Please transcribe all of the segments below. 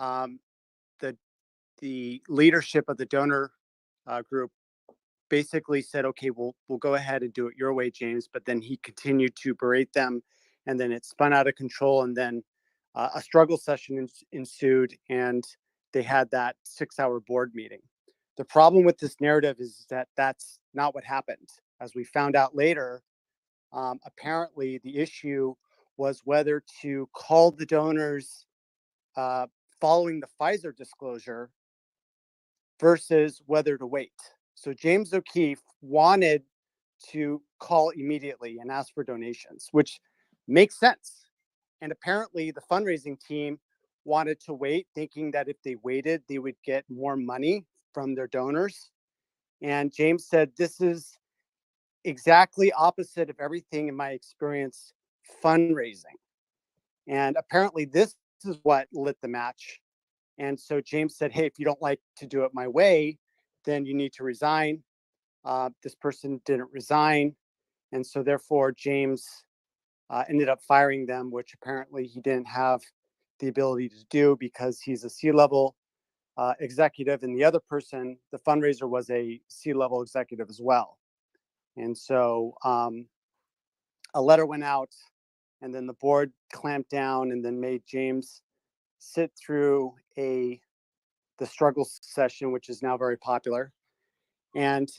um, the leadership of the donor group basically said, "Okay, we'll go ahead and do it your way, James." But then he continued to berate them, and then it spun out of control. And then a struggle session ensued, and they had that 6-hour board meeting. The problem with this narrative is that that's not what happened. As we found out later, apparently the issue was whether to call the donors uh, following the Pfizer disclosure versus whether to wait. So James O'Keefe wanted to call immediately and ask for donations, which makes sense. And apparently the fundraising team wanted to wait, thinking that if they waited, they would get more money from their donors. And James said, "This is exactly opposite of everything in my experience fundraising." And apparently this is what lit the match. And so James said, "Hey, if you don't like to do it my way, then you need to resign." This person didn't resign. And so therefore, James ended up firing them, which apparently he didn't have the ability to do because he's a C-level executive. And the other person, the fundraiser, was a C-level executive as well. And so a letter went out, and then the board clamped down and then made James sit through the struggle session, which is now very popular. And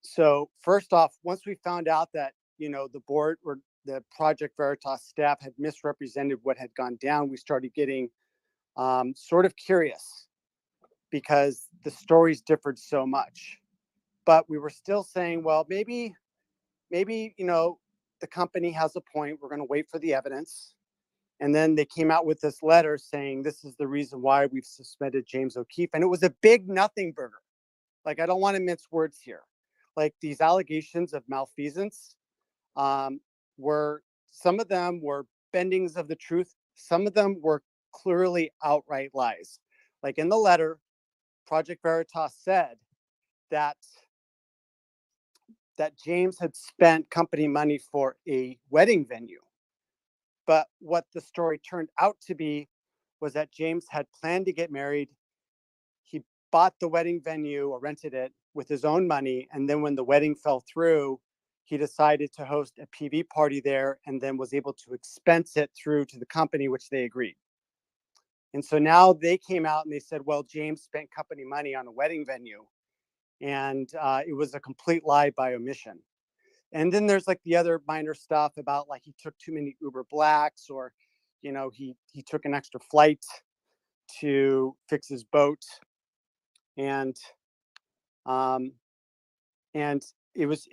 so first off, once we found out that, the board or the Project Veritas staff had misrepresented what had gone down, we started getting sort of curious because the stories differed so much. But we were still saying, well, maybe, the company has a point. We're going to wait for the evidence. And then they came out with this letter saying, this is the reason why we've suspended James O'Keefe. And it was a big nothing burger. Like, I don't want to mince words here. Like, these allegations of malfeasance were, some of them were bendings of the truth. Some of them were clearly outright lies. Like in the letter, Project Veritas said that James had spent company money for a wedding venue. But what the story turned out to be was that James had planned to get married. He bought the wedding venue or rented it with his own money. And then when the wedding fell through, he decided to host a PV party there and then was able to expense it through to the company, which they agreed. And so now they came out and they said, well, James spent company money on a wedding venue. And it was a complete lie by omission. And then there's like the other minor stuff about like he took too many Uber Blacks, or, he took an extra flight to fix his boat. And and it was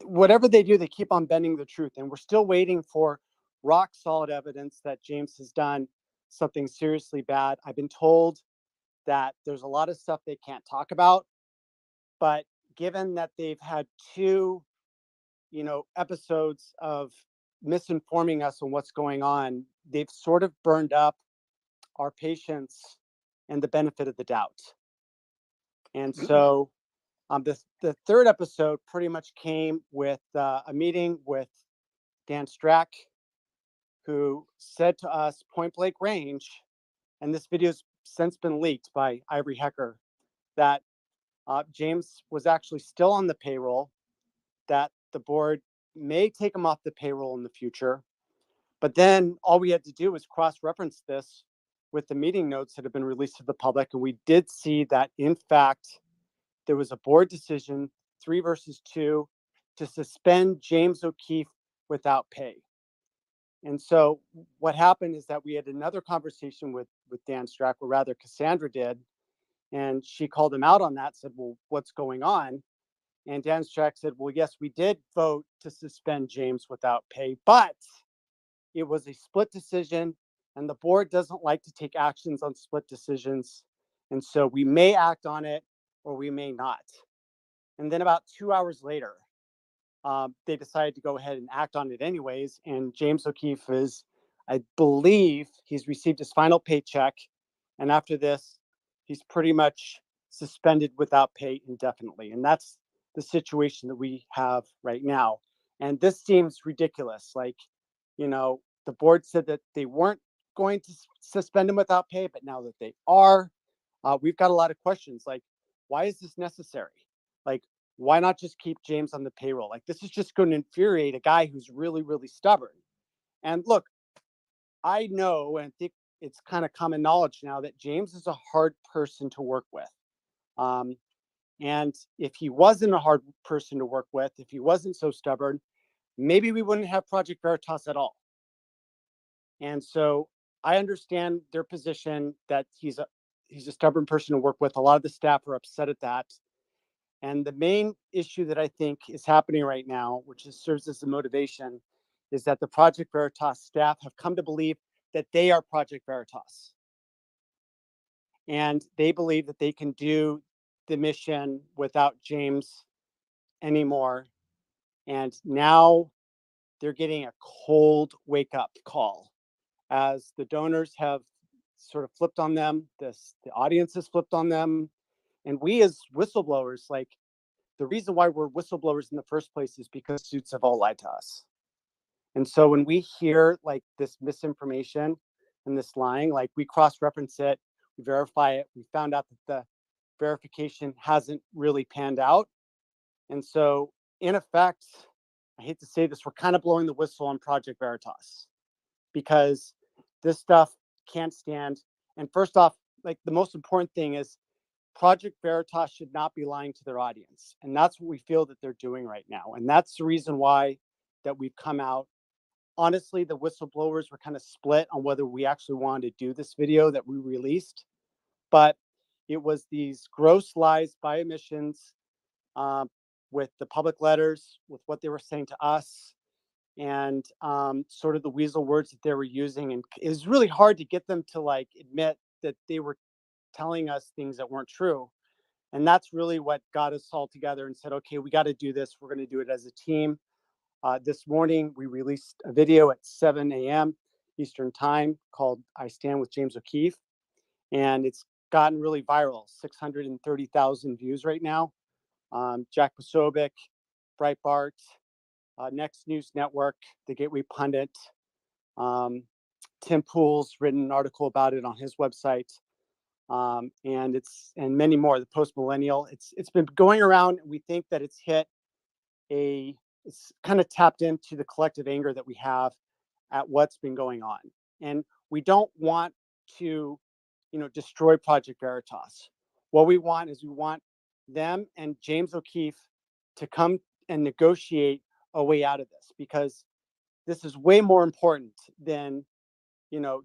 whatever they do, they keep on bending the truth. And we're still waiting for rock solid evidence that James has done something seriously bad. I've been told that there's a lot of stuff they can't talk about, but given that they've had two episodes of misinforming us on what's going on, they've sort of burned up our patience and the benefit of the doubt. And so the third episode pretty much came with a meeting with Dan Strack, who said to us point blank range, and this video has since been leaked by Ivory Hecker, that James was actually still on the payroll, that the board may take him off the payroll in the future. But then all we had to do was cross-reference this with the meeting notes that have been released to the public. And we did see that, in fact, there was a board decision, 3-2, to suspend James O'Keefe without pay. And so what happened is that we had another conversation with Dan Strack, or rather Cassandra did, and she called him out on that, said, well, what's going on? And Dan Strack said, well, yes, we did vote to suspend James without pay, but it was a split decision, and the board doesn't like to take actions on split decisions. And so we may act on it or we may not. And then about 2 hours later, they decided to go ahead and act on it anyways. And James O'Keefe is, I believe, he's received his final paycheck. And after this, he's pretty much suspended without pay indefinitely. And that's the situation that we have right now. And this seems ridiculous. Like, the board said that they weren't going to suspend him without pay, but now that they are, we've got a lot of questions like, why is this necessary? Like, why not just keep James on the payroll? Like, this is just going to infuriate a guy who's really, really stubborn. And look, I know and think it's kind of common knowledge now that James is a hard person to work with. Um, and if he wasn't a hard person to work with, if he wasn't so stubborn, maybe we wouldn't have Project Veritas at all. And so I understand their position that he's a stubborn person to work with. A lot of the staff are upset at that. And the main issue that I think is happening right now, which serves as a motivation, is that the Project Veritas staff have come to believe that they are Project Veritas. And they believe that they can do the mission without James anymore. And now they're getting a cold wake up call as the donors have sort of flipped on them. The audience has flipped on them. And we as whistleblowers, like, the reason why we're whistleblowers in the first place is because suits have all lied to us. And so when we hear like this misinformation and this lying, like, we cross-reference it, we verify it, we found out that the verification hasn't really panned out. And so in effect, I hate to say this, we're kind of blowing the whistle on Project Veritas because this stuff can't stand. And first off, like, the most important thing is Project Veritas should not be lying to their audience. And that's what we feel that they're doing right now. And that's the reason why that we've come out. Honestly, the whistleblowers were kind of split on whether we actually wanted to do this video that we released, but it was these gross lies by omissions, with the public letters, with what they were saying to us, and sort of the weasel words that they were using. And it was really hard to get them to like admit that they were telling us things that weren't true. And that's really what got us all together and said, okay, we got to do this. We're going to do it as a team. This morning, we released a video at 7 a.m. Eastern Time called I Stand with James O'Keefe. And it's gotten really viral, 630,000 views right now. Jack Posobiec, Breitbart, Next News Network, The Gateway Pundit, Tim Pool's written an article about it on his website. And many more. The Post Millennial. It's been going around. And we think that it's kind of tapped into the collective anger that we have at what's been going on. And we don't want to, destroy Project Veritas. What we want is we want them and James O'Keefe to come and negotiate a way out of this, because this is way more important than,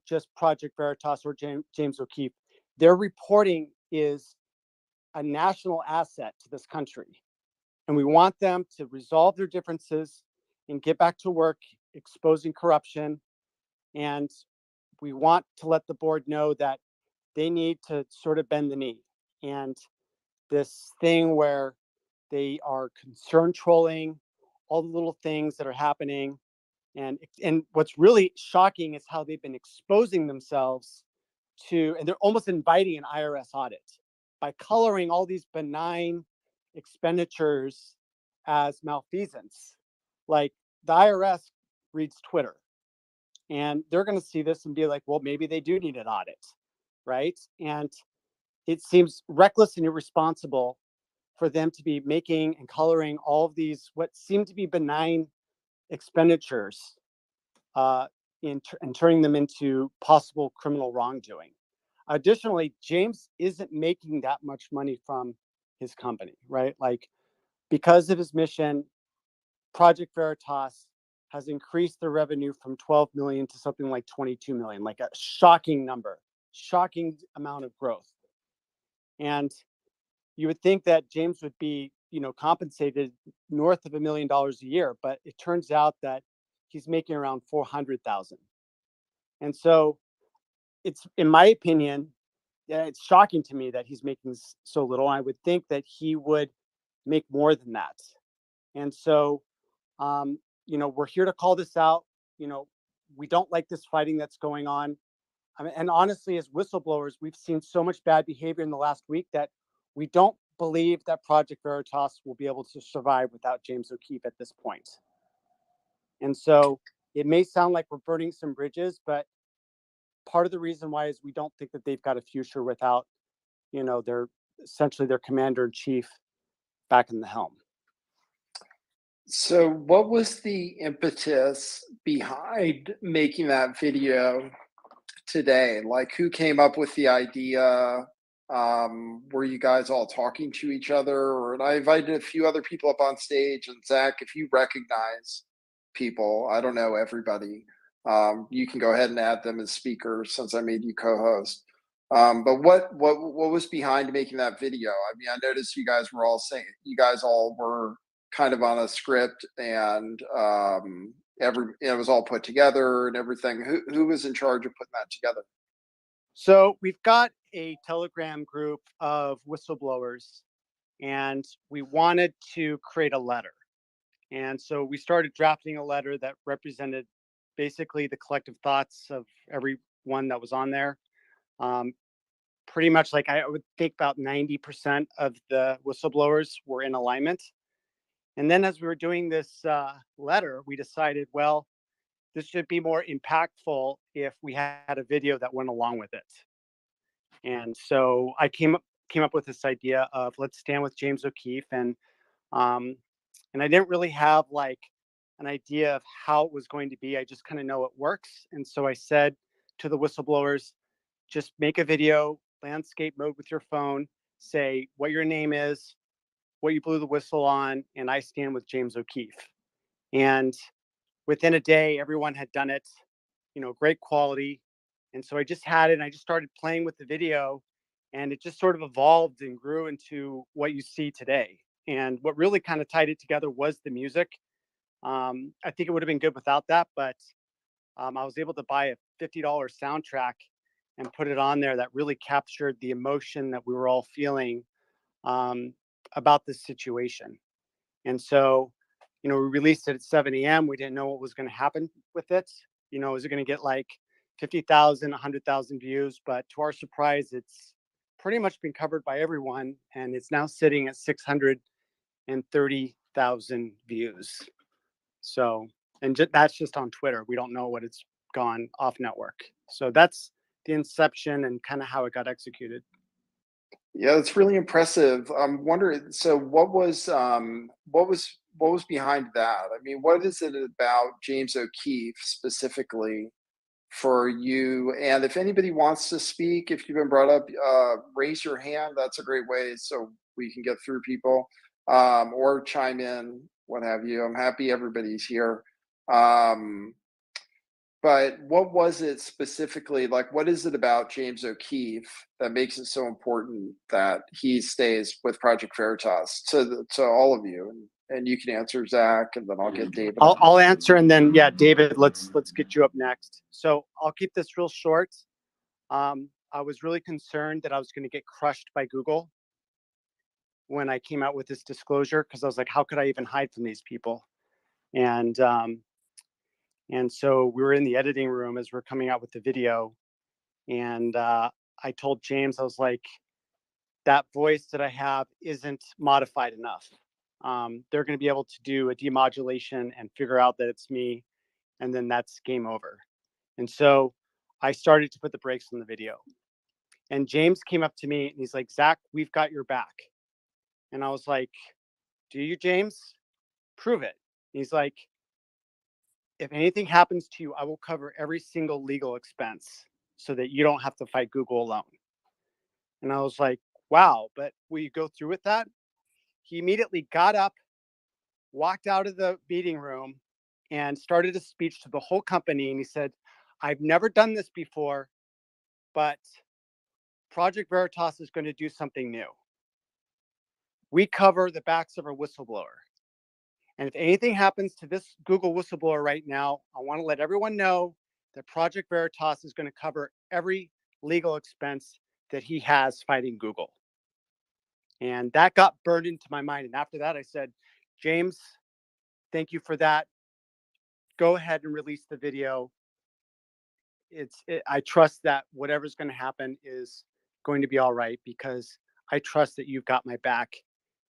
just Project Veritas or James O'Keefe. Their reporting is a national asset to this country. And we want them to resolve their differences and get back to work exposing corruption. And we want to let the board know that they need to sort of bend the knee. And this thing where they are concern trolling, all the little things that are happening. And what's really shocking is how they've been exposing themselves to, and they're almost inviting an IRS audit by coloring all these benign expenditures as malfeasance. Like, the IRS reads Twitter, and they're going to see this and be like, well, maybe they do need an audit, right? And it seems reckless and irresponsible for them to be making and coloring all of these what seem to be benign expenditures, and turning them into possible criminal wrongdoing. Additionally, James isn't making that much money from his company, right? Like, because of his mission, Project Veritas has increased their revenue from 12 million to something like 22 million, like a shocking number, shocking amount of growth. And you would think that James would be, compensated north of $1 million a year, but it turns out that he's making around 400,000. And so it's, in my opinion, it's shocking to me that he's making so little. I would think that he would make more than that. And so, we're here to call this out. We don't like this fighting that's going on. I mean, and honestly, as whistleblowers, we've seen so much bad behavior in the last week that we don't believe that Project Veritas will be able to survive without James O'Keefe at this point. And so it may sound like we're burning some bridges, but part of the reason why is we don't think that they've got a future without, their essentially their commander in chief back in the helm. So, what was the impetus behind making that video today? Like, who came up with the idea? Were you guys all talking to each other? Or and I invited a few other people up on stage. And Zach, if you recognize people, I don't know everybody. You can go ahead and add them as speakers since I made you co-host. But what was behind making that video? I mean, I noticed you guys were all saying you guys all were kind of on a script and it was all put together and everything. Who was in charge of putting that together? So we've got a Telegram group of whistleblowers, and we wanted to create a letter. And so we started drafting a letter that represented basically the collective thoughts of everyone that was on there. Um, Pretty much like I would think about 90% of the whistleblowers were in alignment. And then as we were doing this letter, we decided, well, this should be more impactful if we had a video that went along with it. And so I came up with this idea of let's stand with James O'Keefe, um, and I didn't really have like an idea of how it was going to be. I just kind of know it works, and so I said to the whistleblowers, just make a video, landscape mode with your phone, say what your name is, what you blew the whistle on, and I stand with James O'Keefe. And within a day, everyone had done it, great quality. And so I just had it and I just started playing with the video, and it just sort of evolved and grew into what you see today. And what really kind of tied it together was the music. I think it would have been good without that, but I was able to buy a $50 soundtrack and put it on there that really captured the emotion that we were all feeling um, about this situation. And so, we released it at 7 a.m. We didn't know what was going to happen with it. Is it going to get like 50,000, 100,000 views? But to our surprise, it's pretty much been covered by everyone. And it's now sitting at 630,000 views. So, and that's just on Twitter. We don't know what it's gone off network. So that's the inception and kind of how it got executed. Yeah, it's really impressive. I'm wondering, so what was behind that? I mean, what is it about James O'Keefe specifically for you? And if anybody wants to speak, if you've been brought up, raise your hand. That's a great way so we can get through people, or chime in, what have you. I'm happy everybody's here. Um, but what was it specifically like? What is it about James O'Keefe that makes it so important that he stays with Project Veritas to all of you? And you can answer Zach, and then I'll get David. I'll answer, and then David, let's get you up next. So I'll keep this real short. I was really concerned that I was going to get crushed by Google when I came out with this disclosure, because I was like, how could I even hide from these people? And so we were in the editing room as we're coming out with the video, and I told James, I was like, that voice that I have isn't modified enough. They're going to be able to do a demodulation and figure out that it's me, and then that's game over. And so I started to put the brakes on the video. And James came up to me and he's like, Zach, we've got your back. And I was like, do you, James? Prove it. And he's like, if anything happens to you, I will cover every single legal expense so that you don't have to fight Google alone. And I was like, wow, but will you go through with that? He immediately got up, walked out of the meeting room, and started a speech to the whole company. And he said, I've never done this before, but Project Veritas is going to do something new. We cover the backs of our whistleblower. And if anything happens to this Google whistleblower right now, I want to let everyone know that Project Veritas is going to cover every legal expense that he has fighting Google. And that got burned into my mind. And after that, I said, James, thank you for that. Go ahead and release the video. I trust that whatever's going to happen is going to be all right, because I trust that you've got my back.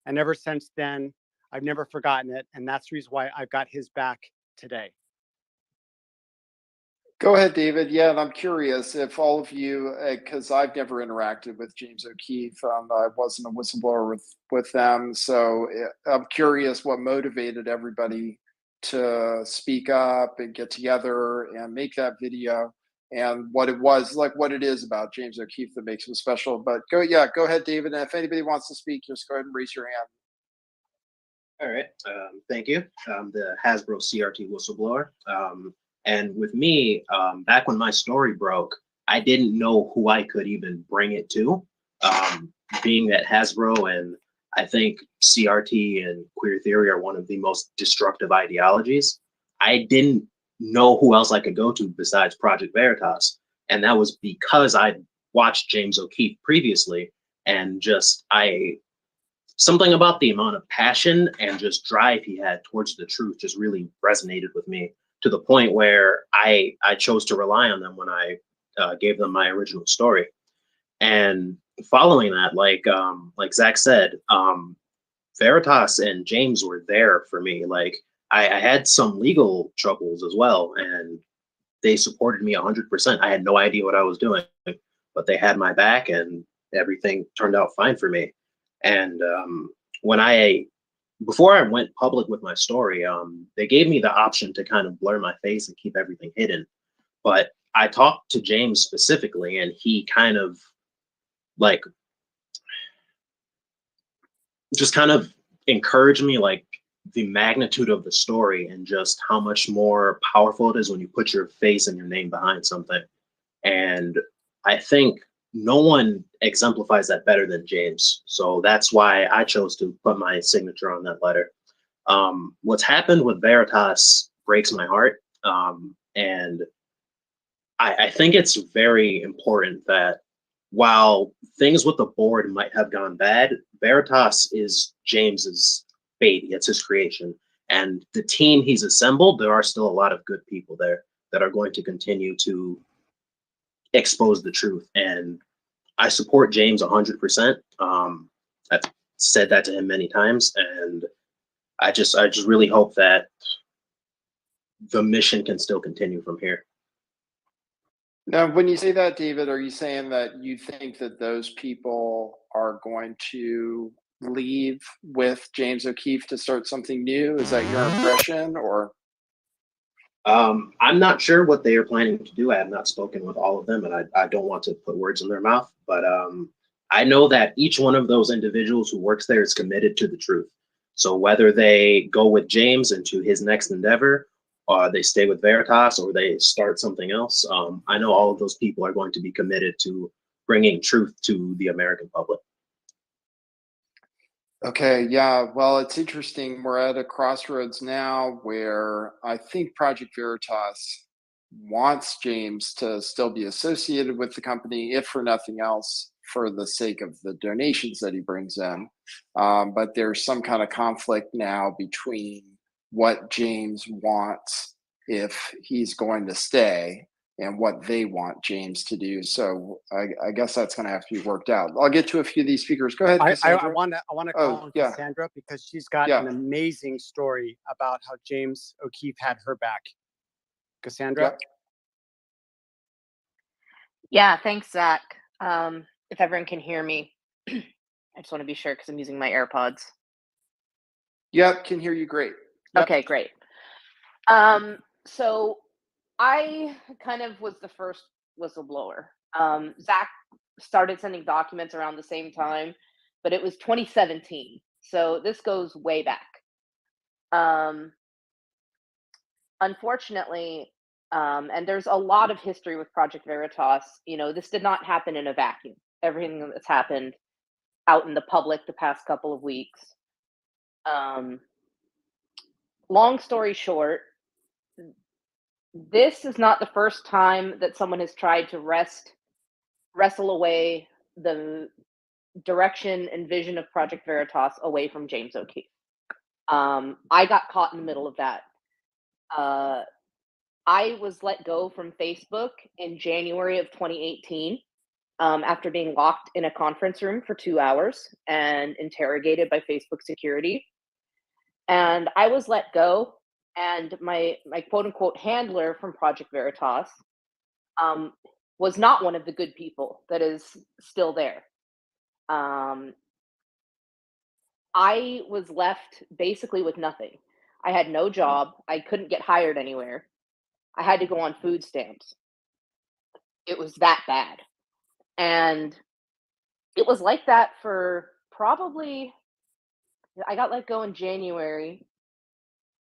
And ever since then, I've never forgotten it. And that's the reason why I've got his back today. Go ahead, David. Yeah, and I'm curious if all of you, because I've never interacted with James O'Keefe. I wasn't a whistleblower with them, so I'm curious what motivated everybody to speak up and get together and make that video, and what it was like, what it is about James O'Keefe that makes him special. But go ahead, David. And if anybody wants to speak, just go ahead and raise your hand. All right. Thank you. I'm the Hasbro CRT Whistleblower. And with me, back when my story broke, I didn't know who I could even bring it to. Being that Hasbro and I think CRT and queer theory are one of the most destructive ideologies, I didn't know who else I could go to besides Project Veritas. And that was because I'd watched James O'Keefe previously, and something about the amount of passion and just drive he had towards the truth just really resonated with me, to the point where I chose to rely on them when I gave them my original story. And following that, like Zach said, Veritas and James were there for me. Like I had some legal troubles as well, and they supported me 100%. I had no idea what I was doing, but they had my back, and everything turned out fine for me. And when before I went public with my story, they gave me the option to kind of blur my face and keep everything hidden. But I talked to James specifically, and he kind of like just kind of encouraged me, like the magnitude of the story and just how much more powerful it is when you put your face and your name behind something. And I think no one exemplifies that better than James. So that's why I chose to put my signature on that letter. What's happened with Veritas breaks my heart. And I think it's very important that while things with the board might have gone bad, Veritas is James's baby. It's his creation. And the team he's assembled, there are still a lot of good people there that are going to continue to expose the truth. And I support James 100%. I've said that to him many times, and I just really hope that the mission can still continue from here. Now, when you say that, David, are you saying that you think that those people are going to leave with James O'Keefe to start something new? Is that your impression, or? I'm not sure what they are planning to do. I have not spoken with all of them, and I don't want to put words in their mouth, but I know that each one of those individuals who works there is committed to the truth. So whether they go with James into his next endeavor, or they stay with Veritas, or they start something else, I know all of those people are going to be committed to bringing truth to the American public. Okay, yeah. Well, it's interesting. We're at a crossroads now where I think Project Veritas wants James to still be associated with the company, if for nothing else, for the sake of the donations that he brings in. But there's some kind of conflict now between what James wants if he's going to stay and what they want James to do. So I guess that's going to have to be worked out. I'll get to a few of these speakers. Go ahead, I Cassandra. want to call on yeah. Cassandra because she's got Yeah. an amazing story about how James O'Keefe had her back. Cassandra? Yeah, thanks, Zach. If everyone can hear me, I just want to be sure because I'm using my AirPods. Yep, can hear you great. Yep. Okay, great. So I kind of was the first whistleblower. Zach started sending documents around the same time, but it was 2017. So this goes way back. Unfortunately, and there's a lot of history with Project Veritas, this did not happen in a vacuum. Everything that's happened out in the public the past couple of weeks. Long story short, this is not the first time that someone has tried to wrestle away the direction and vision of Project Veritas away from James O'Keefe. I got caught in the middle of that. I was let go from Facebook in January of 2018 after being locked in a conference room for 2 hours and interrogated by Facebook security. And I was let go, and my quote unquote handler from Project Veritas was not one of the good people that is still there. I was left basically with nothing. I had no job. I couldn't get hired anywhere. I had to go on food stamps. It was that bad. And it was like that for probably, I got let go in January,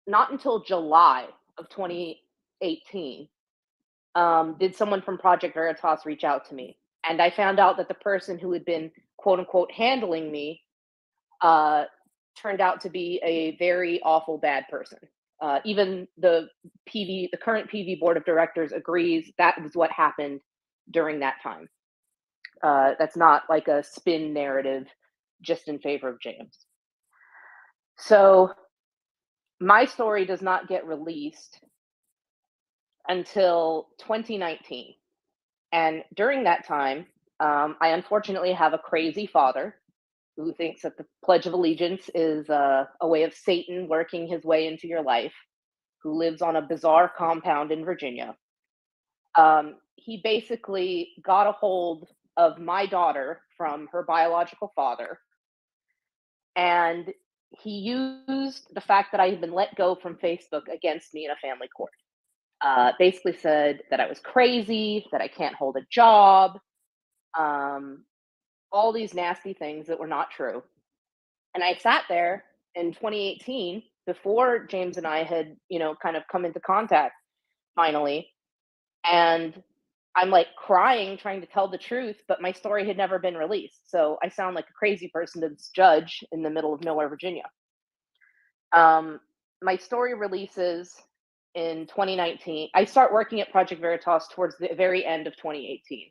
not until July of 2018. Did someone from Project Veritas reach out to me? And I found out that the person who had been quote unquote handling me turned out to be a very awful bad person. Even the current PV board of directors agrees that was what happened during that time. That's not like a spin narrative just in favor of James. So my story does not get released until 2019. And during that time, I unfortunately have a crazy father who thinks that the Pledge of Allegiance is a way of Satan working his way into your life, who lives on a bizarre compound in Virginia. He basically got a hold of my daughter from her biological father, and he used the fact that I had been let go from Facebook against me in a family court. Basically said that I was crazy, that I can't hold a job, all these nasty things that were not true. And I sat there in 2018 before James and I had, kind of come into contact finally. And I'm like crying, trying to tell the truth, but my story had never been released. So I sound like a crazy person to this judge in the middle of nowhere, Virginia. My story releases in 2019. I start working at Project Veritas towards the very end of 2018.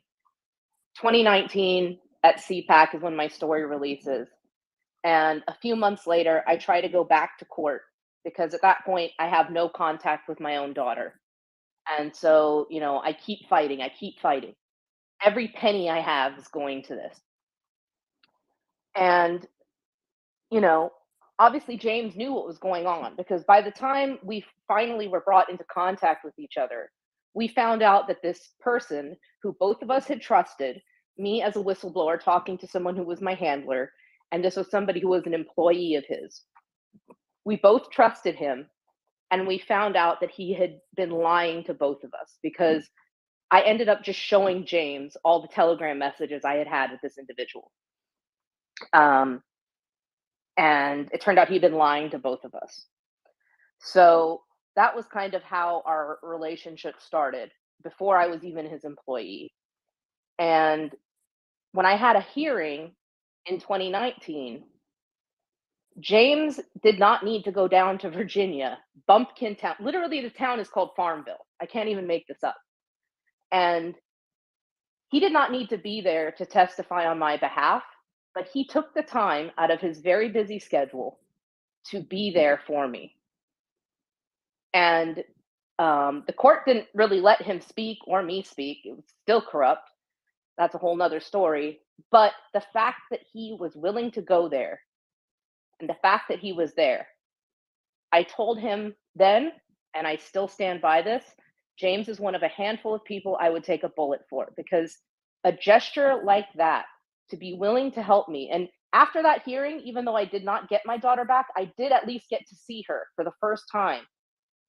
2019 at CPAC is when my story releases. And a few months later, I try to go back to court because at that point, I have no contact with my own daughter. And so, I keep fighting. Every penny I have is going to this. And, obviously James knew what was going on because by the time we finally were brought into contact with each other, we found out that this person who both of us had trusted, me as a whistleblower talking to someone who was my handler, and this was somebody who was an employee of his. We both trusted him, and we found out that he had been lying to both of us because I ended up just showing James all the Telegram messages I had had with this individual. And it turned out he'd been lying to both of us. So that was kind of how our relationship started before I was even his employee. And when I had a hearing in 2019, James did not need to go down to Virginia, Bumpkin Town. Literally, the town is called Farmville. I can't even make this up. And he did not need to be there to testify on my behalf, but he took the time out of his very busy schedule to be there for me. And the court didn't really let him speak or me speak. It was still corrupt. That's a whole nother story. But the fact that he was willing to go there and the fact that he was there, I told him then, and I still stand by this, James is one of a handful of people I would take a bullet for because a gesture like that, to be willing to help me. And after that hearing, even though I did not get my daughter back, I did at least get to see her for the first time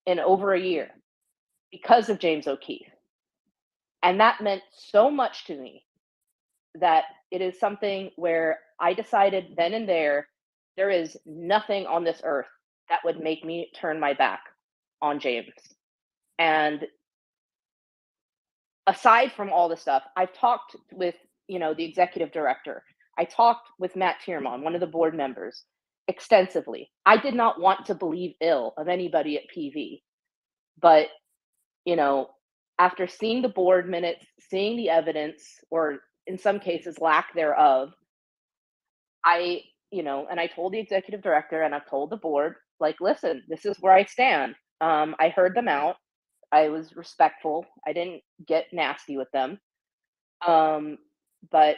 in over a year because of James O'Keefe. And that meant so much to me that it is something where I decided then and there is nothing on this earth that would make me turn my back on James. And aside from all the stuff, I've talked with, the executive director. I talked with Matt Tiermon, one of the board members, extensively. I did not want to believe ill of anybody at PV. But, after seeing the board minutes, seeing the evidence, or in some cases lack thereof, and I told the executive director and I've told the board, like, listen, this is where I stand. I heard them out. I was respectful. I didn't get nasty with them. But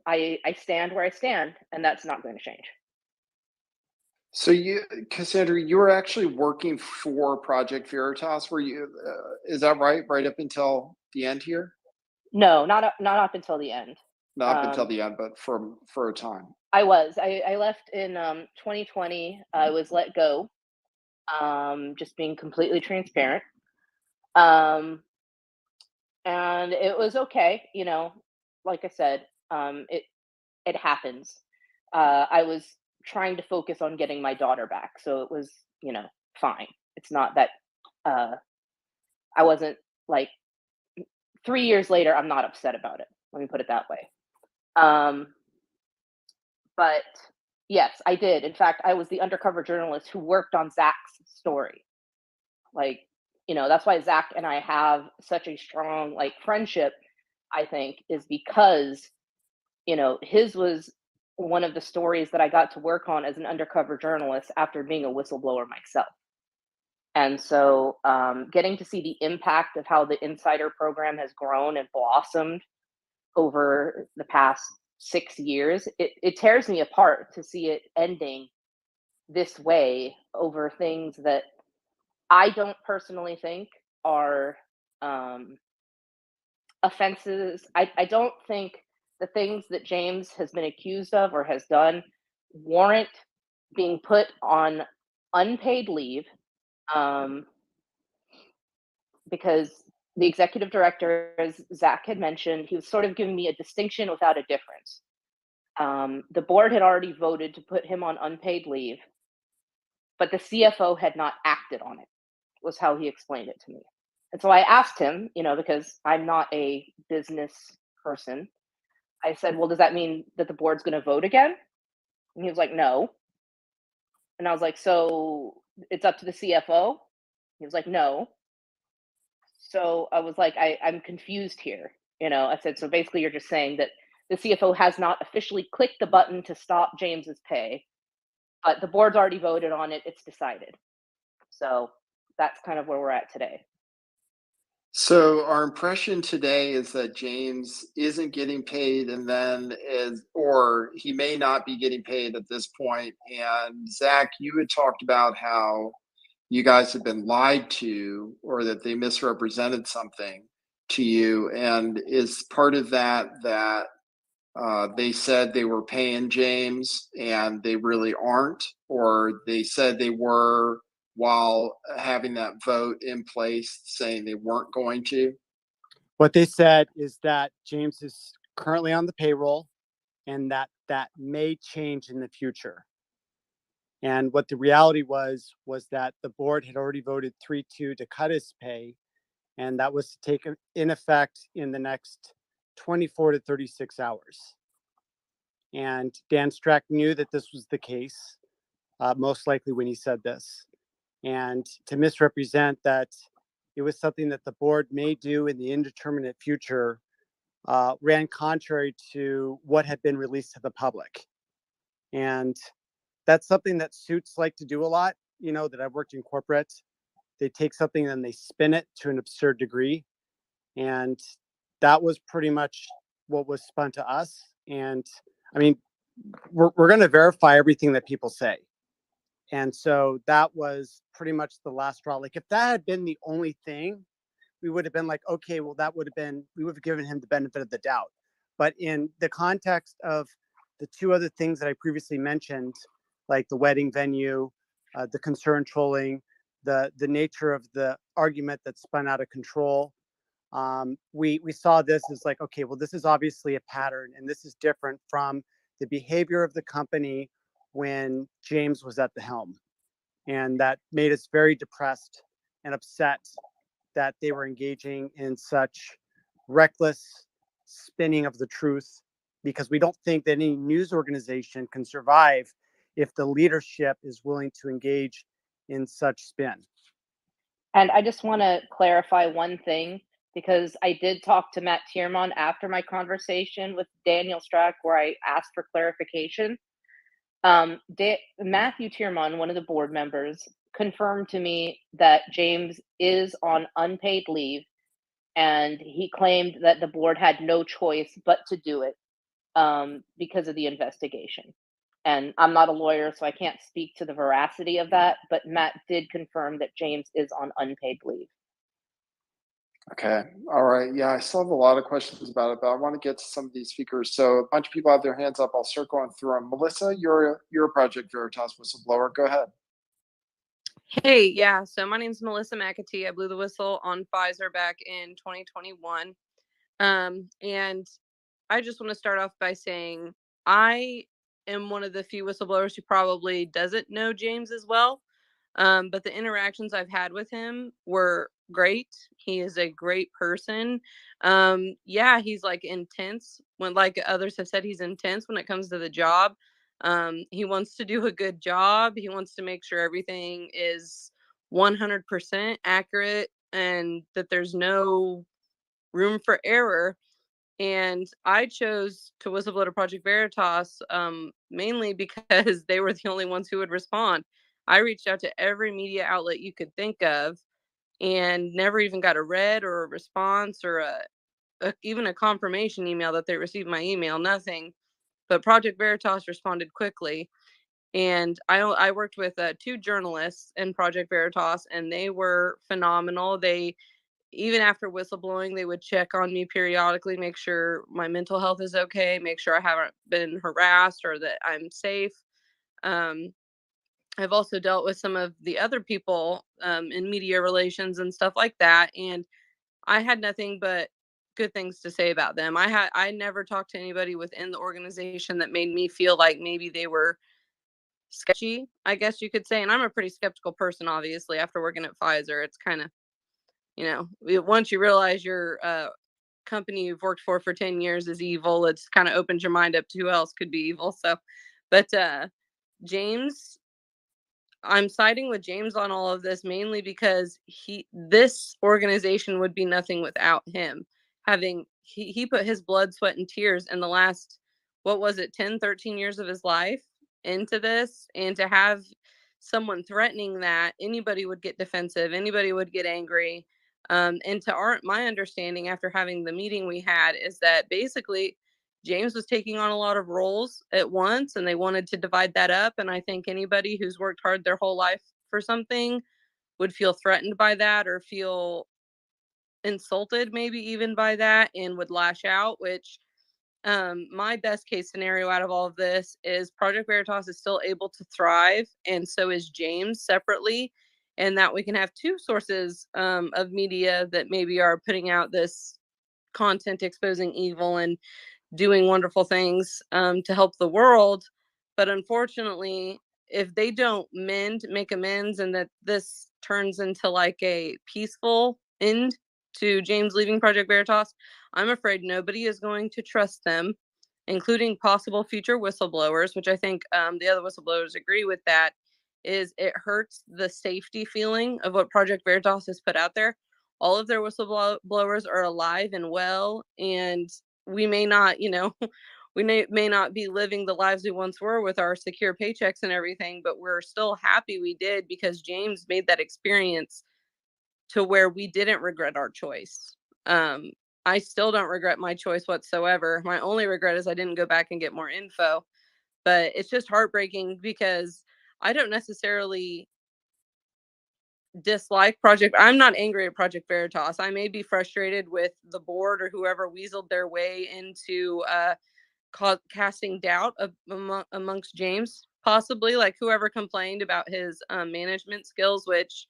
I stand where I stand, and that's not going to change. So Cassandra, you were actually working for Project Veritas. Were you? Is that right? Right up until the end here? No, not up until the end. Not up until the end, but for a time. I left in 2020. I was let go. Just being completely transparent. And it was okay, you know. Like I said, it happens. I was trying to focus on getting my daughter back, so it was, you know, fine. It's not that I wasn't like 3 years later. I'm not upset about it. Let me put it that way. But yes, I did. In fact, I was the undercover journalist who worked on Zach's story. Like, you know, that's why Zach and I have such a strong like friendship, I think, is because, you know, his was one of the stories that I got to work on as an undercover journalist after being a whistleblower myself. And so getting to see the impact of how the insider program has grown and blossomed over the past 6 years, it tears me apart to see it ending this way over things that I don't personally think are offenses. I don't think the things that James has been accused of or has done warrant being put on unpaid leave, because the executive director, as Zach had mentioned, he was sort of giving me a distinction without a difference. The board had already voted to put him on unpaid leave, but the CFO had not acted on it, was how he explained it to me. And so I asked him, you know, because I'm not a business person, I said, well, does that mean that the board's going to vote again? And he was like, no. And I was like, so it's up to the CFO? He was like, no. So I was like, I'm confused here. You know, I said, so basically you're just saying that the CFO has not officially clicked the button to stop James's pay, but the board's already voted on it. It's decided. So that's kind of where we're at today. So our impression today is that James isn't getting paid, and then or he may not be getting paid at this point. And Zach, you had talked about how you guys have been lied to, or that they misrepresented something to you. And is part of that they said they were paying James and they really aren't, or they said they were while having that vote in place saying they weren't going to? What they said is that James is currently on the payroll and that may change in the future. And what the reality was that the board had already voted 3-2 to cut his pay, and that was to take in effect in the next 24 to 36 hours. And Dan Strack knew that this was the case, most likely when he said this. And to misrepresent that it was something that the board may do in the indeterminate future ran contrary to what had been released to the public. And that's something that suits like to do a lot, you know, that I've worked in corporate. They take something and they spin it to an absurd degree. And that was pretty much what was spun to us. And I mean, we're going to verify everything that people say. And so that was pretty much the last straw. Like if that had been the only thing, we would have been like, okay, well, we would have given him the benefit of the doubt. But in the context of the two other things that I previously mentioned, like the wedding venue, the concern trolling, the nature of the argument that spun out of control, we saw this as like, okay, well, this is obviously a pattern, and this is different from the behavior of the company when James was at the helm. And that made us very depressed and upset that they were engaging in such reckless spinning of the truth, because we don't think that any news organization can survive if the leadership is willing to engage in such spin. And I just want to clarify one thing, because I did talk to Matt Tierman after my conversation with Daniel Strack, where I asked for clarification. Matthew Tierman, one of the board members, confirmed to me that James is on unpaid leave, and he claimed that the board had no choice but to do it because of the investigation. And I'm not a lawyer, so I can't speak to the veracity of that, but Matt did confirm that James is on unpaid leave. Okay. All right. Yeah, I still have a lot of questions about it, but I want to get to some of these speakers. So a bunch of people have their hands up. I'll start going through them. Melissa, you're a Project Veritas whistleblower. Go ahead. Hey, yeah. So my name's Melissa McAtee. I blew the whistle on Pfizer back in 2021. And I just want to start off by saying I am one of the few whistleblowers who probably doesn't know James as well. But the interactions I've had with him were great. He is a great person. Yeah, he's like intense when, like others have said, he's intense when it comes to the job. He wants to do a good job. He wants to make sure everything is 100% accurate and that there's no room for error. And I chose to whistleblow to Project Veritas mainly because they were the only ones who would respond. I reached out to every media outlet you could think of and never even got a read or a response or even a confirmation email that they received my email, nothing. But Project Veritas responded quickly. And I worked with 2 journalists in Project Veritas, and they were phenomenal. They, even after whistleblowing, they would check on me periodically, make sure my mental health is okay, make sure I haven't been harassed or that I'm safe. Um, I've also dealt with some of the other people in media relations and stuff like that, and I had nothing but good things to say about them. I never talked to anybody within the organization that made me feel like maybe they were sketchy, I guess you could say. And I'm a pretty skeptical person, obviously, after working at Pfizer. It's kind of, once you realize your company you've worked for 10 years is evil, it's kind of opens your mind up to who else could be evil. So, but James, I'm siding with James on all of this mainly because this organization would be nothing without him. He put his blood, sweat, and tears in the last, what was it, 10, 13 years of his life into this. And to have someone threatening that, anybody would get defensive, anybody would get angry. And my understanding after having the meeting we had is that basically James was taking on a lot of roles at once and they wanted to divide that up. And I think anybody who's worked hard their whole life for something would feel threatened by that or feel insulted maybe even by that and would lash out, which my best case scenario out of all of this is Project Veritas is still able to thrive, and so is James separately, and that we can have 2 sources of media that maybe are putting out this content exposing evil and doing wonderful things to help the world. But unfortunately, if they don't make amends, and that this turns into like a peaceful end to James leaving Project Veritas, I'm afraid nobody is going to trust them, including possible future whistleblowers, which I think the other whistleblowers agree with that, is it hurts the safety feeling of what Project Veritas has put out there. All of their whistleblowers are alive and well, and we may not, we may not be living the lives we once were with our secure paychecks and everything, but we're still happy we did because James made that experience to where we didn't regret our choice. I still don't regret my choice whatsoever. My only regret is I didn't go back and get more info, but it's just heartbreaking because I don't necessarily dislike I'm not angry at Project Veritas. I may be frustrated with the board or whoever weaseled their way into casting doubt amongst James, possibly, like whoever complained about his management skills, which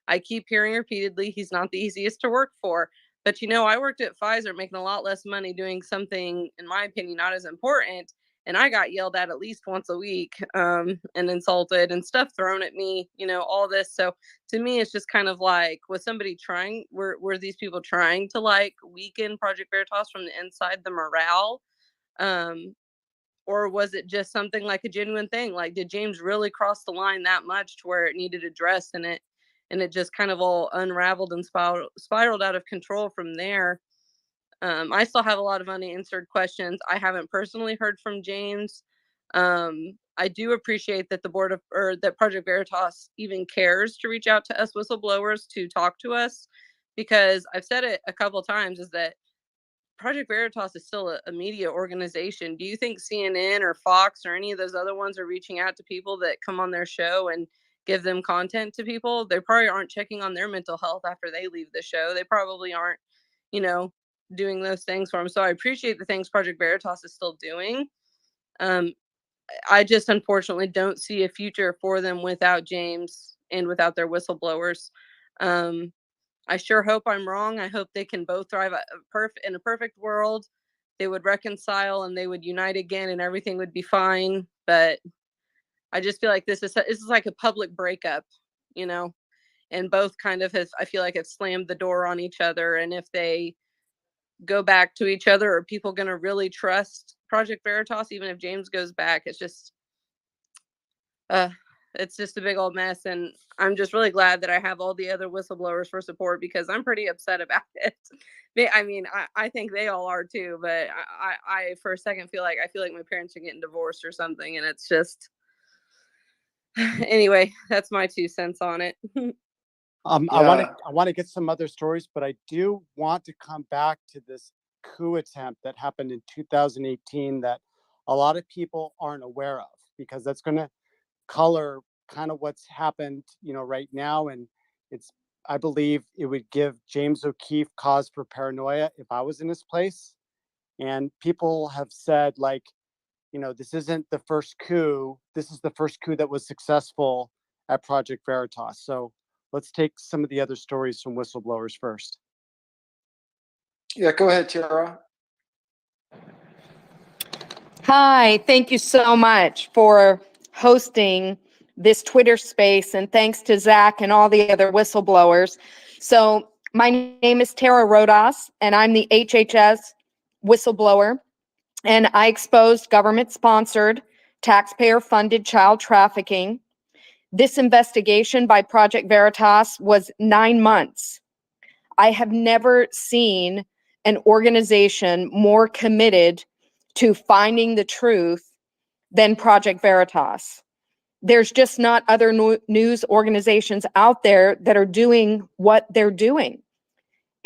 I keep hearing repeatedly, he's not the easiest to work for. But I worked at Pfizer making a lot less money doing something, in my opinion, not as important. And I got yelled at least once a week and insulted and stuff thrown at me, all this. So to me, it's just kind of like, was somebody trying, were these people trying to like weaken Project Veritas from the inside, the morale? Or was it just something like a genuine thing? Like, did James really cross the line that much to where it needed addressed, and it just kind of all unraveled and spiraled out of control from there? I still have a lot of unanswered questions. I haven't personally heard from James. I do appreciate that that Project Veritas even cares to reach out to us whistleblowers to talk to us, because I've said it a couple of times, is that Project Veritas is still a media organization. Do you think CNN or Fox or any of those other ones are reaching out to people that come on their show and give them content to people. They probably aren't checking on their mental health after they leave the show. They probably aren't, you know, doing those things for them. So I appreciate the things Project Veritas is still doing. I just unfortunately don't see a future for them without James and without their whistleblowers. I sure hope I'm wrong. I hope they can both thrive in a perfect world. They would reconcile and they would unite again and everything would be fine. But I just feel like this is like a public breakup, you know, and both kind of I feel like have slammed the door on each other. And if they go back to each other, are people going to really trust Project Veritas, even if James goes back? It's just a big old mess. And I'm just really glad that I have all the other whistleblowers for support, because I'm pretty upset about it. I mean, I think they all are too, but I for a second feel like my parents are getting divorced or something. And it's just, anyway, that's my 2 cents on it. I want to get some other stories, but I do want to come back to this coup attempt that happened in 2018 that a lot of people aren't aware of, because that's going to color kind of what's happened, right now. And I believe it would give James O'Keefe cause for paranoia if I was in his place. And people have said, like, this isn't the first coup. This is the first coup that was successful at Project Veritas. So let's take some of the other stories from whistleblowers first. Yeah, go ahead, Tara. Hi, thank you so much for hosting this Twitter space, and thanks to Zach and all the other whistleblowers. So my name is Tara Rodas, and I'm the HHS Whistleblower, and I exposed government-sponsored, taxpayer-funded child trafficking. This investigation by Project Veritas was 9 months. I have never seen an organization more committed to finding the truth than Project Veritas. There's just not other news organizations out there that are doing what they're doing.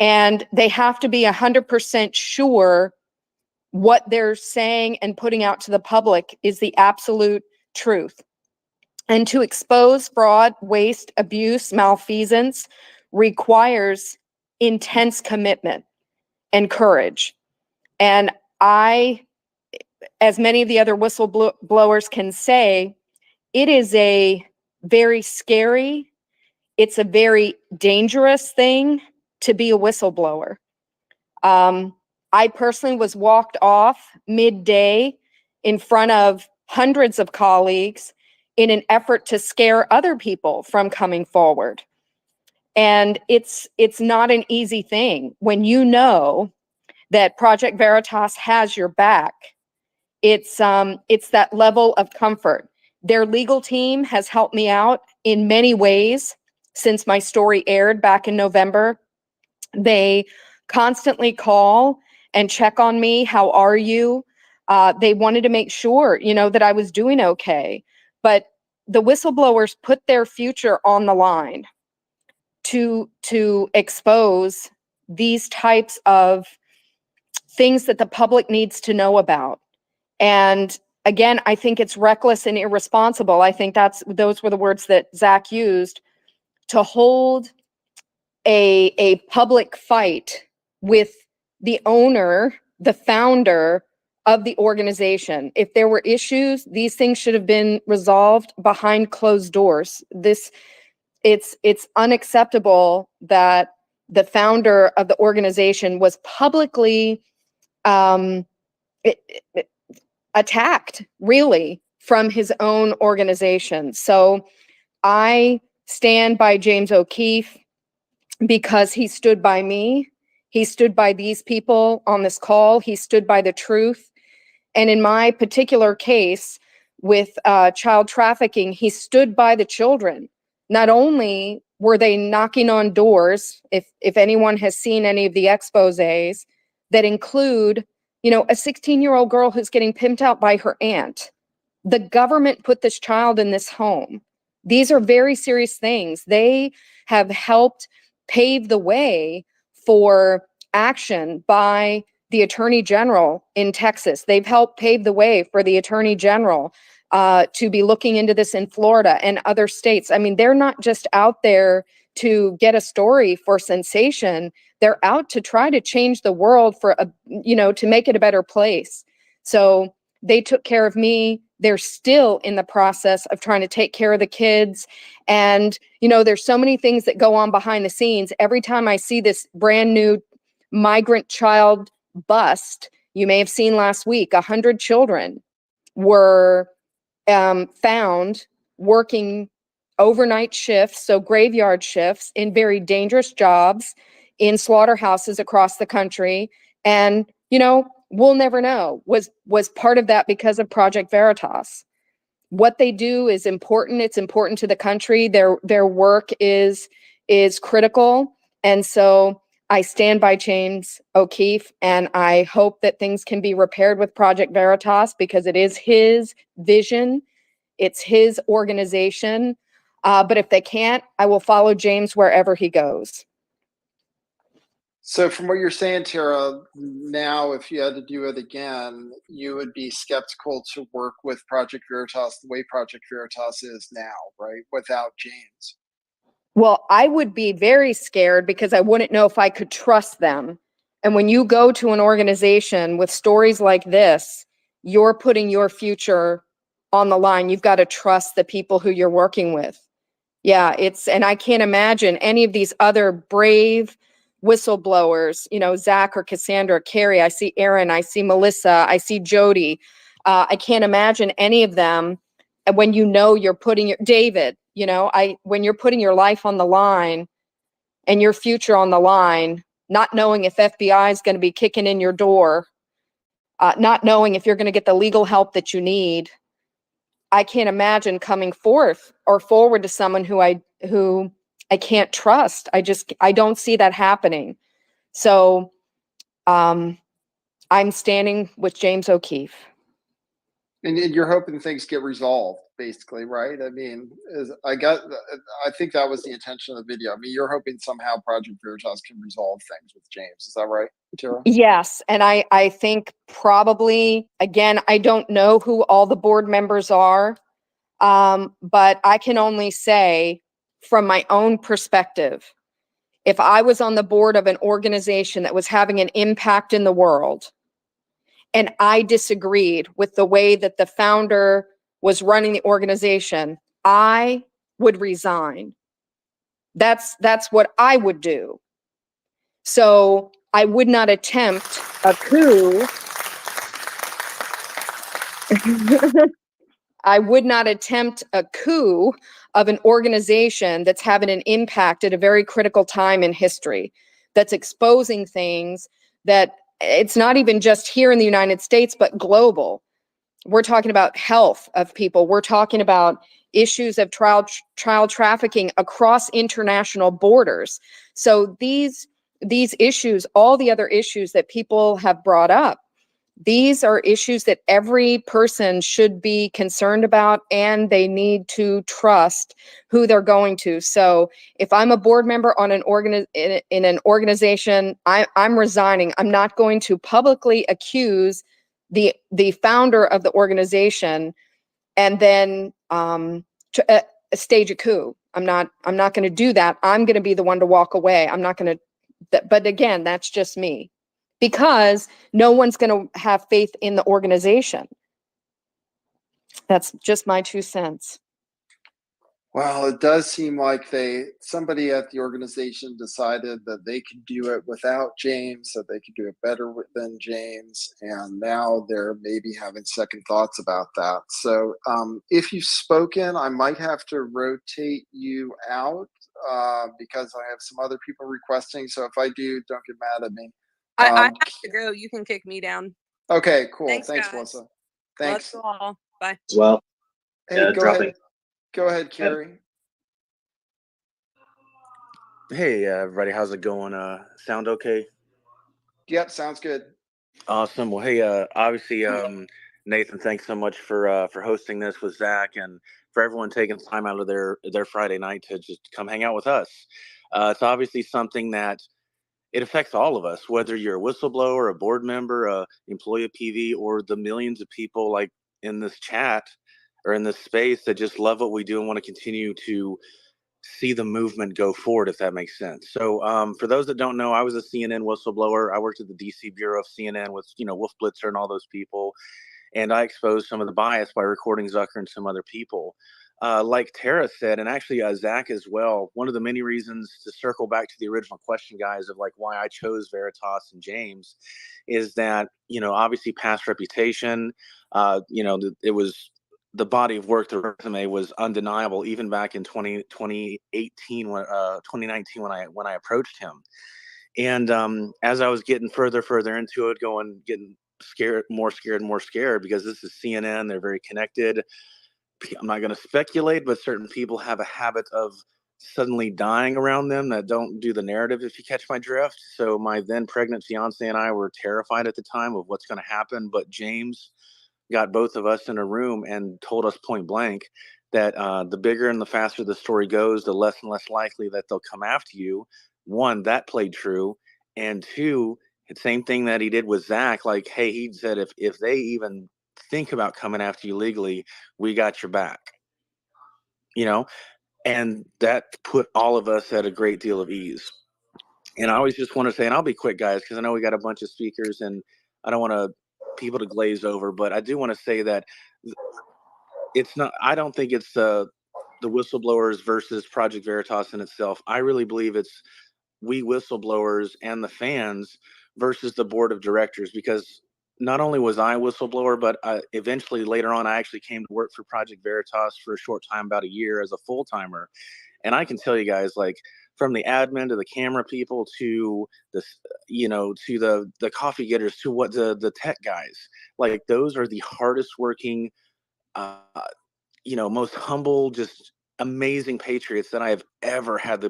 And they have to be 100% sure what they're saying and putting out to the public is the absolute truth. And to expose fraud, waste, abuse, malfeasance requires intense commitment and courage. And I, as many of the other whistleblowers can say, it is a very scary, it's a very dangerous thing to be a whistleblower. I personally was walked off midday in front of hundreds of colleagues in an effort to scare other people from coming forward. And it's not an easy thing when you know that Project Veritas has your back. It's that level of comfort. Their legal team has helped me out in many ways since my story aired back in November. They constantly call and check on me. How are you? They wanted to make sure, that I was doing okay. But the whistleblowers put their future on the line to expose these types of things that the public needs to know about. And again, I think it's reckless and irresponsible. I think those were the words that Zach used, to hold a public fight with the owner, the founder of the organization. If there were issues, these things should have been resolved behind closed doors. It's unacceptable that the founder of the organization was publicly attacked, really, from his own organization. So I stand by James O'Keefe because he stood by me. He stood by these people on this call. He stood by the truth. And in my particular case with child trafficking, he stood by the children. Not only were they knocking on doors, if anyone has seen any of the exposés that include, a 16-year-old girl who's getting pimped out by her aunt. The government put this child in this home. These are very serious things. They have helped pave the way for action by the Attorney General in Texas. They've helped pave the way for the Attorney General to be looking into this in Florida and other states. I mean, they're not just out there to get a story for sensation. They're out to try to change the world for to make it a better place. So they took care of me. They're still in the process of trying to take care of the kids. And, there's so many things that go on behind the scenes. Every time I see this brand new migrant child bust, you may have seen last week, 100 children were found working overnight shifts, so graveyard shifts in very dangerous jobs in slaughterhouses across the country. And, we'll never know. Was part of that because of Project Veritas. What they do is important. It's important to the country. Their work is critical. And so I stand by James O'Keefe, and I hope that things can be repaired with Project Veritas, because it is his vision. It's his organization. But if they can't, I will follow James wherever he goes. So from what you're saying, Tara, now if you had to do it again, you would be skeptical to work with Project Veritas the way Project Veritas is now, right? Without James. Well, I would be very scared because I wouldn't know if I could trust them. And when you go to an organization with stories like this, you're putting your future on the line. You've got to trust the people who you're working with. Yeah, and I can't imagine any of these other brave whistleblowers, Zach or Cassandra or Carrie. I see Aaron, I see Melissa, I see Jody. I can't imagine any of them when you're putting David, when you're putting your life on the line and your future on the line, not knowing if FBI is going to be kicking in your door, not knowing if you're going to get the legal help that you need. I can't imagine coming forward to someone who I can't trust. I don't see that happening. So I'm standing with James O'Keefe. And you're hoping things get resolved, basically, right? I mean, I think that was the intention of the video. I mean, you're hoping somehow Project Veritas can resolve things with James. Is that right, Tara? Yes. And I think probably, again, I don't know who all the board members are, but I can only say from my own perspective, if I was on the board of an organization that was having an impact in the world, and I disagreed with the way that the founder was running the organization, I would resign. That's what I would do. So I would not attempt a coup. I would not attempt a coup of an organization that's having an impact at a very critical time in history, that's exposing things that it's not even just here in the United States, but global. We're talking about health of people. We're talking about issues of child trafficking across international borders. So these issues, all the other issues that people have brought up, these are issues that every person should be concerned about, and they need to trust who they're going to. So if I'm a board member on in an organization, I'm resigning. I'm not going to publicly accuse the founder of the organization and then stage a coup. I'm not going to do that. I'm going to be the one to walk away. I'm not going to. But again, that's just me. Because no one's going to have faith in the organization. That's just my 2 cents. Well, it does seem like somebody at the organization decided that they could do it without James, that they could do it better than James, and now they're maybe having second thoughts about that. So if you've spoken, I might have to rotate you out because I have some other people requesting. So if I do, don't get mad at me. I have to go. You can kick me down. Okay, cool. Thanks, Melissa. Thanks. Love you all. Bye. As well. Hey, dropping. Go ahead, Carrie. Hey, everybody, how's it going? Sound okay? Yep, sounds good. Awesome. Well, hey, obviously, Nathan, thanks so much for hosting this with Zach, and for everyone taking time out of their Friday night to just come hang out with us. It's obviously something that it affects all of us, whether you're a whistleblower, a board member, a employee of PV, or the millions of people like in this chat. are in this space that just love what we do and want to continue to see the movement go forward, if that makes sense. So for those that don't know, I was a CNN whistleblower. I worked at the DC Bureau of CNN with, Wolf Blitzer and all those people. And I exposed some of the bias by recording Zucker and some other people. Like Tara said, and actually Zach as well, one of the many reasons to circle back to the original question, guys, of like why I chose Veritas and James is that, obviously past reputation, it was the body of work, the resume was undeniable, even back in 2018, 2019, when I approached him. And as I was getting further into it, getting more scared, because this is CNN. They're very connected. I'm not going to speculate, but certain people have a habit of suddenly dying around them that don't do the narrative, if you catch my drift. So my then pregnant fiance and I were terrified at the time of what's going to happen. But James got both of us in a room and told us point blank that the bigger and the faster the story goes, the less and less likely that they'll come after you. One, that played true. And two, the same thing that he did with Zach, like, hey, he said, if they even think about coming after you legally, we got your back, and that put all of us at a great deal of ease. And I always just want to say, and I'll be quick, guys, because I know we got a bunch of speakers and I don't want people to glaze over, but I do want to say that I don't think it's the whistleblowers versus Project Veritas in itself. I really believe it's we whistleblowers and the fans versus the board of directors, because not only was I a whistleblower, but eventually later on, I actually came to work for Project Veritas for a short time, about a year, as a full timer. And I can tell you guys, like, from the admin to the camera people to the, to the coffee getters to what the tech guys, like, those are the hardest working, most humble, just amazing patriots that I have ever had the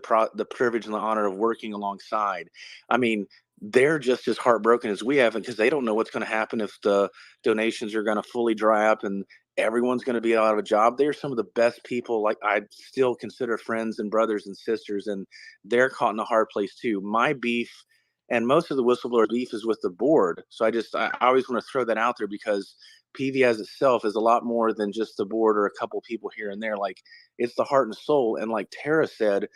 privilege and the honor of working alongside. I mean, they're just as heartbroken as we have, because they don't know what's going to happen if the donations are going to fully dry up and everyone's going to be out of a job. They're some of the best people, like, I still consider friends and brothers and sisters, and they're caught in a hard place too. My beef, and most of the whistleblower beef, is with the board. So I always want to throw that out there, because PV as itself is a lot more than just the board or a couple people here and there. Like, it's the heart and soul. And like Tara said,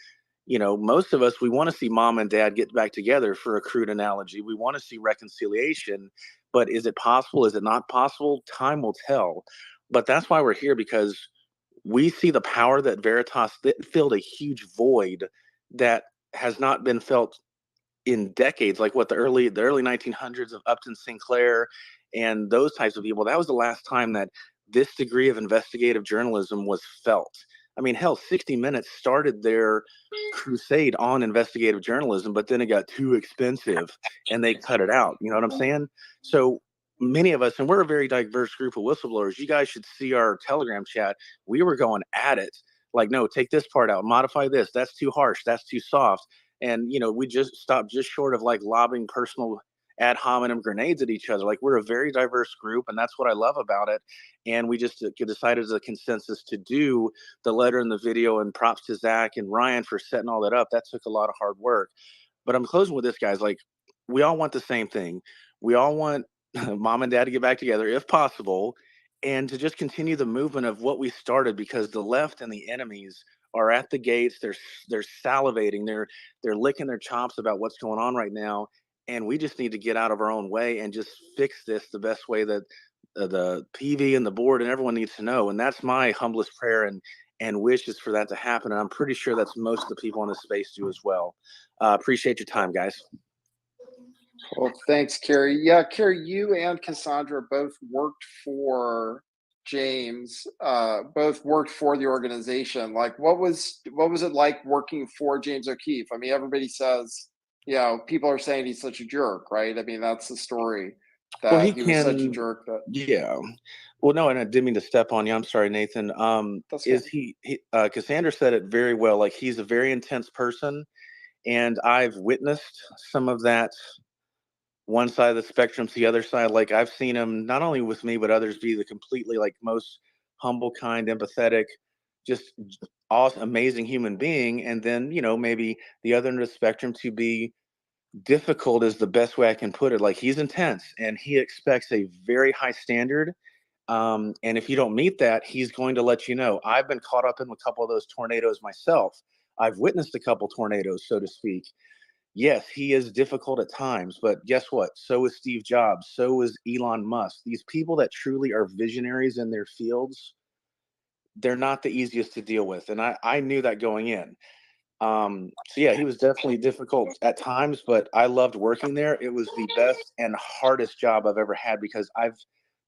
most of us, we want to see mom and dad get back together, for a crude analogy. We want to see reconciliation, but is it possible? Is it not possible? Time will tell. But that's why we're here, because we see the power that Veritas filled a huge void that has not been felt in decades, like what the early 1900s of Upton Sinclair and those types of people. That was the last time that this degree of investigative journalism was felt. I mean, hell, 60 Minutes started their crusade on investigative journalism, but then it got too expensive and they cut it out. You know what I'm saying? So many of us, and we're a very diverse group of whistleblowers. You guys should see our Telegram chat. We were going at it. Like, no, take this part out, modify this. That's too harsh. That's too soft. And, we just stopped just short of like lobbing personal ad hominem grenades at each other. Like, we're a very diverse group, and that's what I love about it. And we just decided as a consensus to do the letter and the video, and props to Zach and Ryan for setting all that up. That took a lot of hard work. But I'm closing with this, guys. Like, we all want the same thing. We all want mom and dad to get back together if possible, and to just continue the movement of what we started, because the left and the enemies are at the gates. They're salivating. They're licking their chops about what's going on right now, and we just need to get out of our own way and just fix this the best way that the PV and the board and everyone needs to know. And that's my humblest prayer and wish, is for that to happen. And I'm pretty sure that's most of the people in this space do as well. Appreciate your time, guys. Well, thanks, Carrie. Yeah, Carrie, you and Cassandra both worked for James, both worked for the organization. Like, what was it like working for James O'Keefe? I mean, everybody says, people are saying he's such a jerk, right? I mean, that's the story, that he was such a jerk. Yeah. Well, no, and I didn't mean to step on you. I'm sorry, Nathan. Cassandra said it very well. Like, he's a very intense person, and I've witnessed some of that. One side of the spectrum to the other side. Like, I've seen him, not only with me, but others, be the completely, like, most humble, kind, empathetic, just awesome, amazing human being. And then, maybe the other end of the spectrum to be difficult, is the best way I can put it. Like, he's intense and he expects a very high standard. And if you don't meet that, he's going to let you know. I've been caught up in a couple of those tornadoes myself. I've witnessed a couple tornadoes, so to speak. Yes, he is difficult at times, but guess what? So is Steve Jobs. So is Elon Musk. These people that truly are visionaries in their fields, they're not the easiest to deal with. And I knew that going in. So yeah, he was definitely difficult at times, but I loved working there. It was the best and hardest job I've ever had because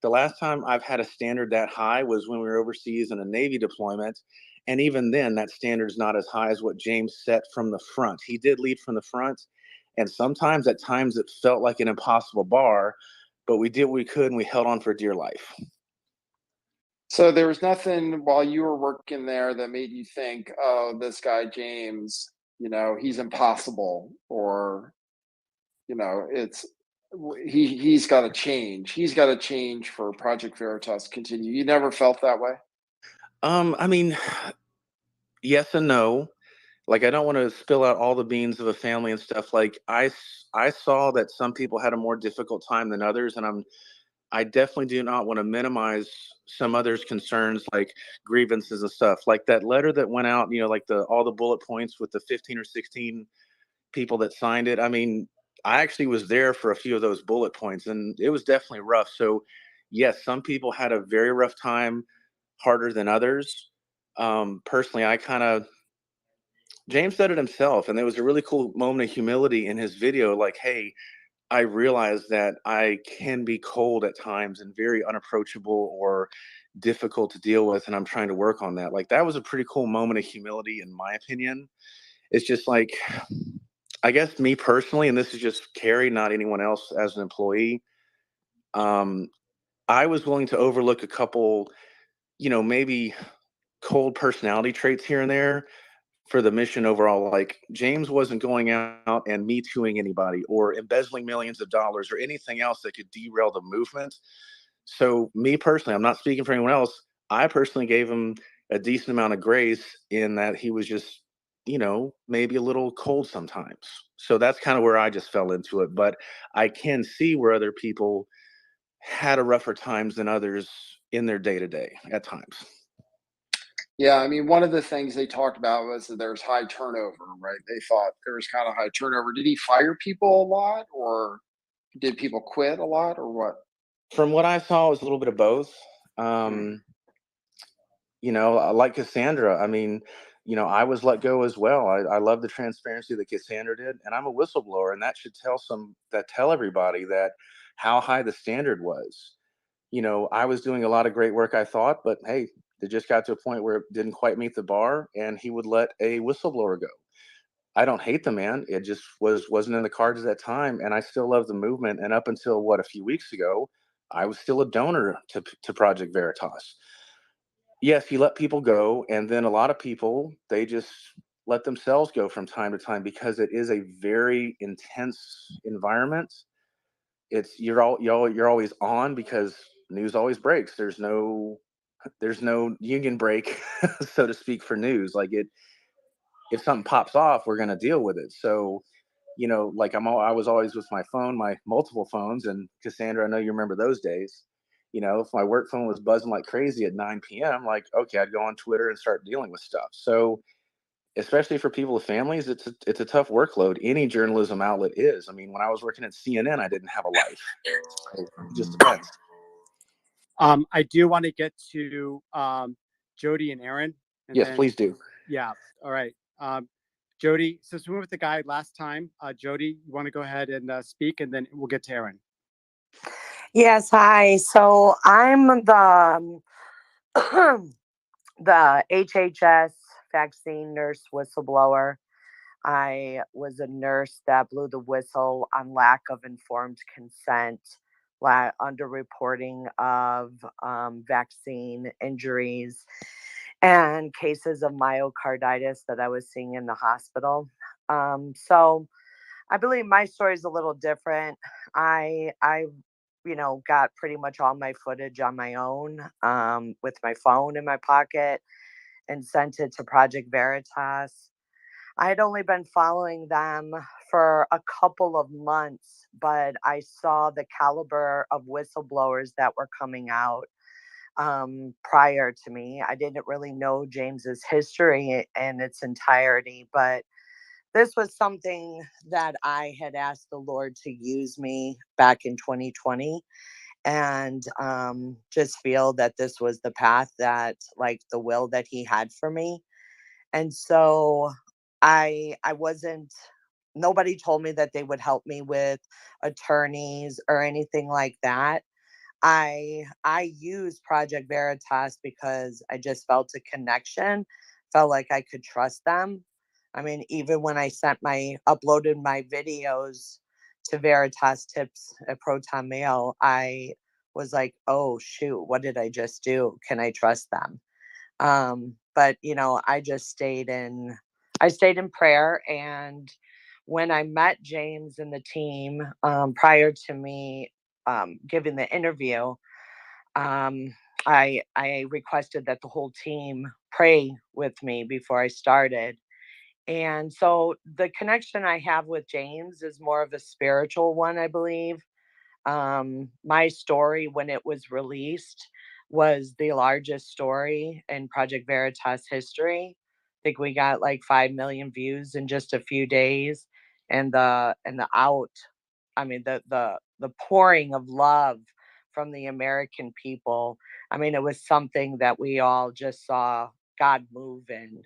the last time I've had a standard that high was when we were overseas in a Navy deployment. And even then, that standard's not as high as what James set from the front. He did lead from the front. And sometimes at times it felt like an impossible bar, but we did what we could and we held on for dear life. So there was nothing while you were working there that made you think, oh, this guy James, he's impossible, or it's he's got to change. He's got to change for Project Veritas to continue. You never felt that way? I mean, yes and no. Like, I don't want to spill out all the beans of a family and stuff. Like, I saw that some people had a more difficult time than others, and I definitely do not want to minimize some others' concerns, like grievances and stuff. Like that letter that went out, like all the bullet points with the 15 or 16 people that signed it. I mean, I actually was there for a few of those bullet points, and it was definitely rough. So, yes, some people had a very rough time, harder than others. Personally, James said it himself, and there was a really cool moment of humility in his video. Like, hey, I realize that I can be cold at times and very unapproachable or difficult to deal with, and I'm trying to work on that. Like, that was a pretty cool moment of humility, in my opinion. It's just like, I guess me personally, and this is just Carrie, not anyone else as an employee, I was willing to overlook a couple, maybe cold personality traits here and there for the mission overall. Like, James wasn't going out and me tooing anybody or embezzling millions of dollars or anything else that could derail the movement. So me personally, I'm not speaking for anyone else. I personally gave him a decent amount of grace in that he was just, maybe a little cold sometimes. So that's kind of where I just fell into it. But I can see where other people had a rougher times than others in their day to day at times. Yeah, I mean, one of the things they talked about was that there's high turnover, right? They thought there was kind of high turnover. Did he fire people a lot, or did people quit a lot, or what? From what I saw, it was a little bit of both. Like Cassandra, I mean, I was let go as well. I love the transparency that Cassandra did, and I'm a whistleblower, and that should tell everybody that how high the standard was. I was doing a lot of great work, I thought, but hey, it just got to a point where it didn't quite meet the bar, and he would let a whistleblower go. I don't hate the man. It just wasn't in the cards at that time, and I still love the movement. And up until a few weeks ago, I was still a donor to Project Veritas. Yes, he let people go, and then a lot of people, they just let themselves go from time to time because it is a very intense environment. It's you're always on because news always breaks. There's no union break, so to speak, for news. Like, if something pops off, we're gonna deal with it. So, like I was always with my phone, my multiple phones, and Cassandra, I know you remember those days. If my work phone was buzzing like crazy at 9 p.m., like, okay, I'd go on Twitter and start dealing with stuff. So, especially for people with families, it's a tough workload. Any journalism outlet is. I mean, when I was working at CNN, I didn't have a life. So it just depends. I do want to get to Jody and Aaron. And Yes, then, please do. Yeah. All right. Jody, since we went with the guy last time, Jody, you want to go ahead and speak, and then we'll get to Aaron. Yes, hi. So I'm the the HHS vaccine nurse whistleblower. I was a nurse that blew the whistle on lack of informed consent, underreporting of vaccine injuries, and cases of myocarditis that I was seeing in the hospital. So I believe my story is a little different. I got pretty much all my footage on my own with my phone in my pocket and sent it to Project Veritas. I had only been following them for a couple of months, but I saw the caliber of whistleblowers that were coming out. prior to me. I didn't really know James's history in its entirety, but this was something that I had asked the Lord to use me back in 2020, and just feel that this was the path that, like, the will that he had for me. And so I wasn't, nobody told me that they would help me with attorneys or anything like that. I used Project Veritas because I just felt a connection, felt like I could trust them. I mean, even when I uploaded my videos to Veritas Tips at Proton Mail, I was like, oh shoot, what did I just do? Can I trust them? But I stayed in prayer. And when I met James and the team, prior to me giving the interview, I requested that the whole team pray with me before I started. And so the connection I have with James is more of a spiritual one, I believe. My story, when it was released, was the largest story in Project Veritas history. I think we got like 5 million views in just a few days. And the pouring of love from the American people. I mean, it was something that we all just saw God move in.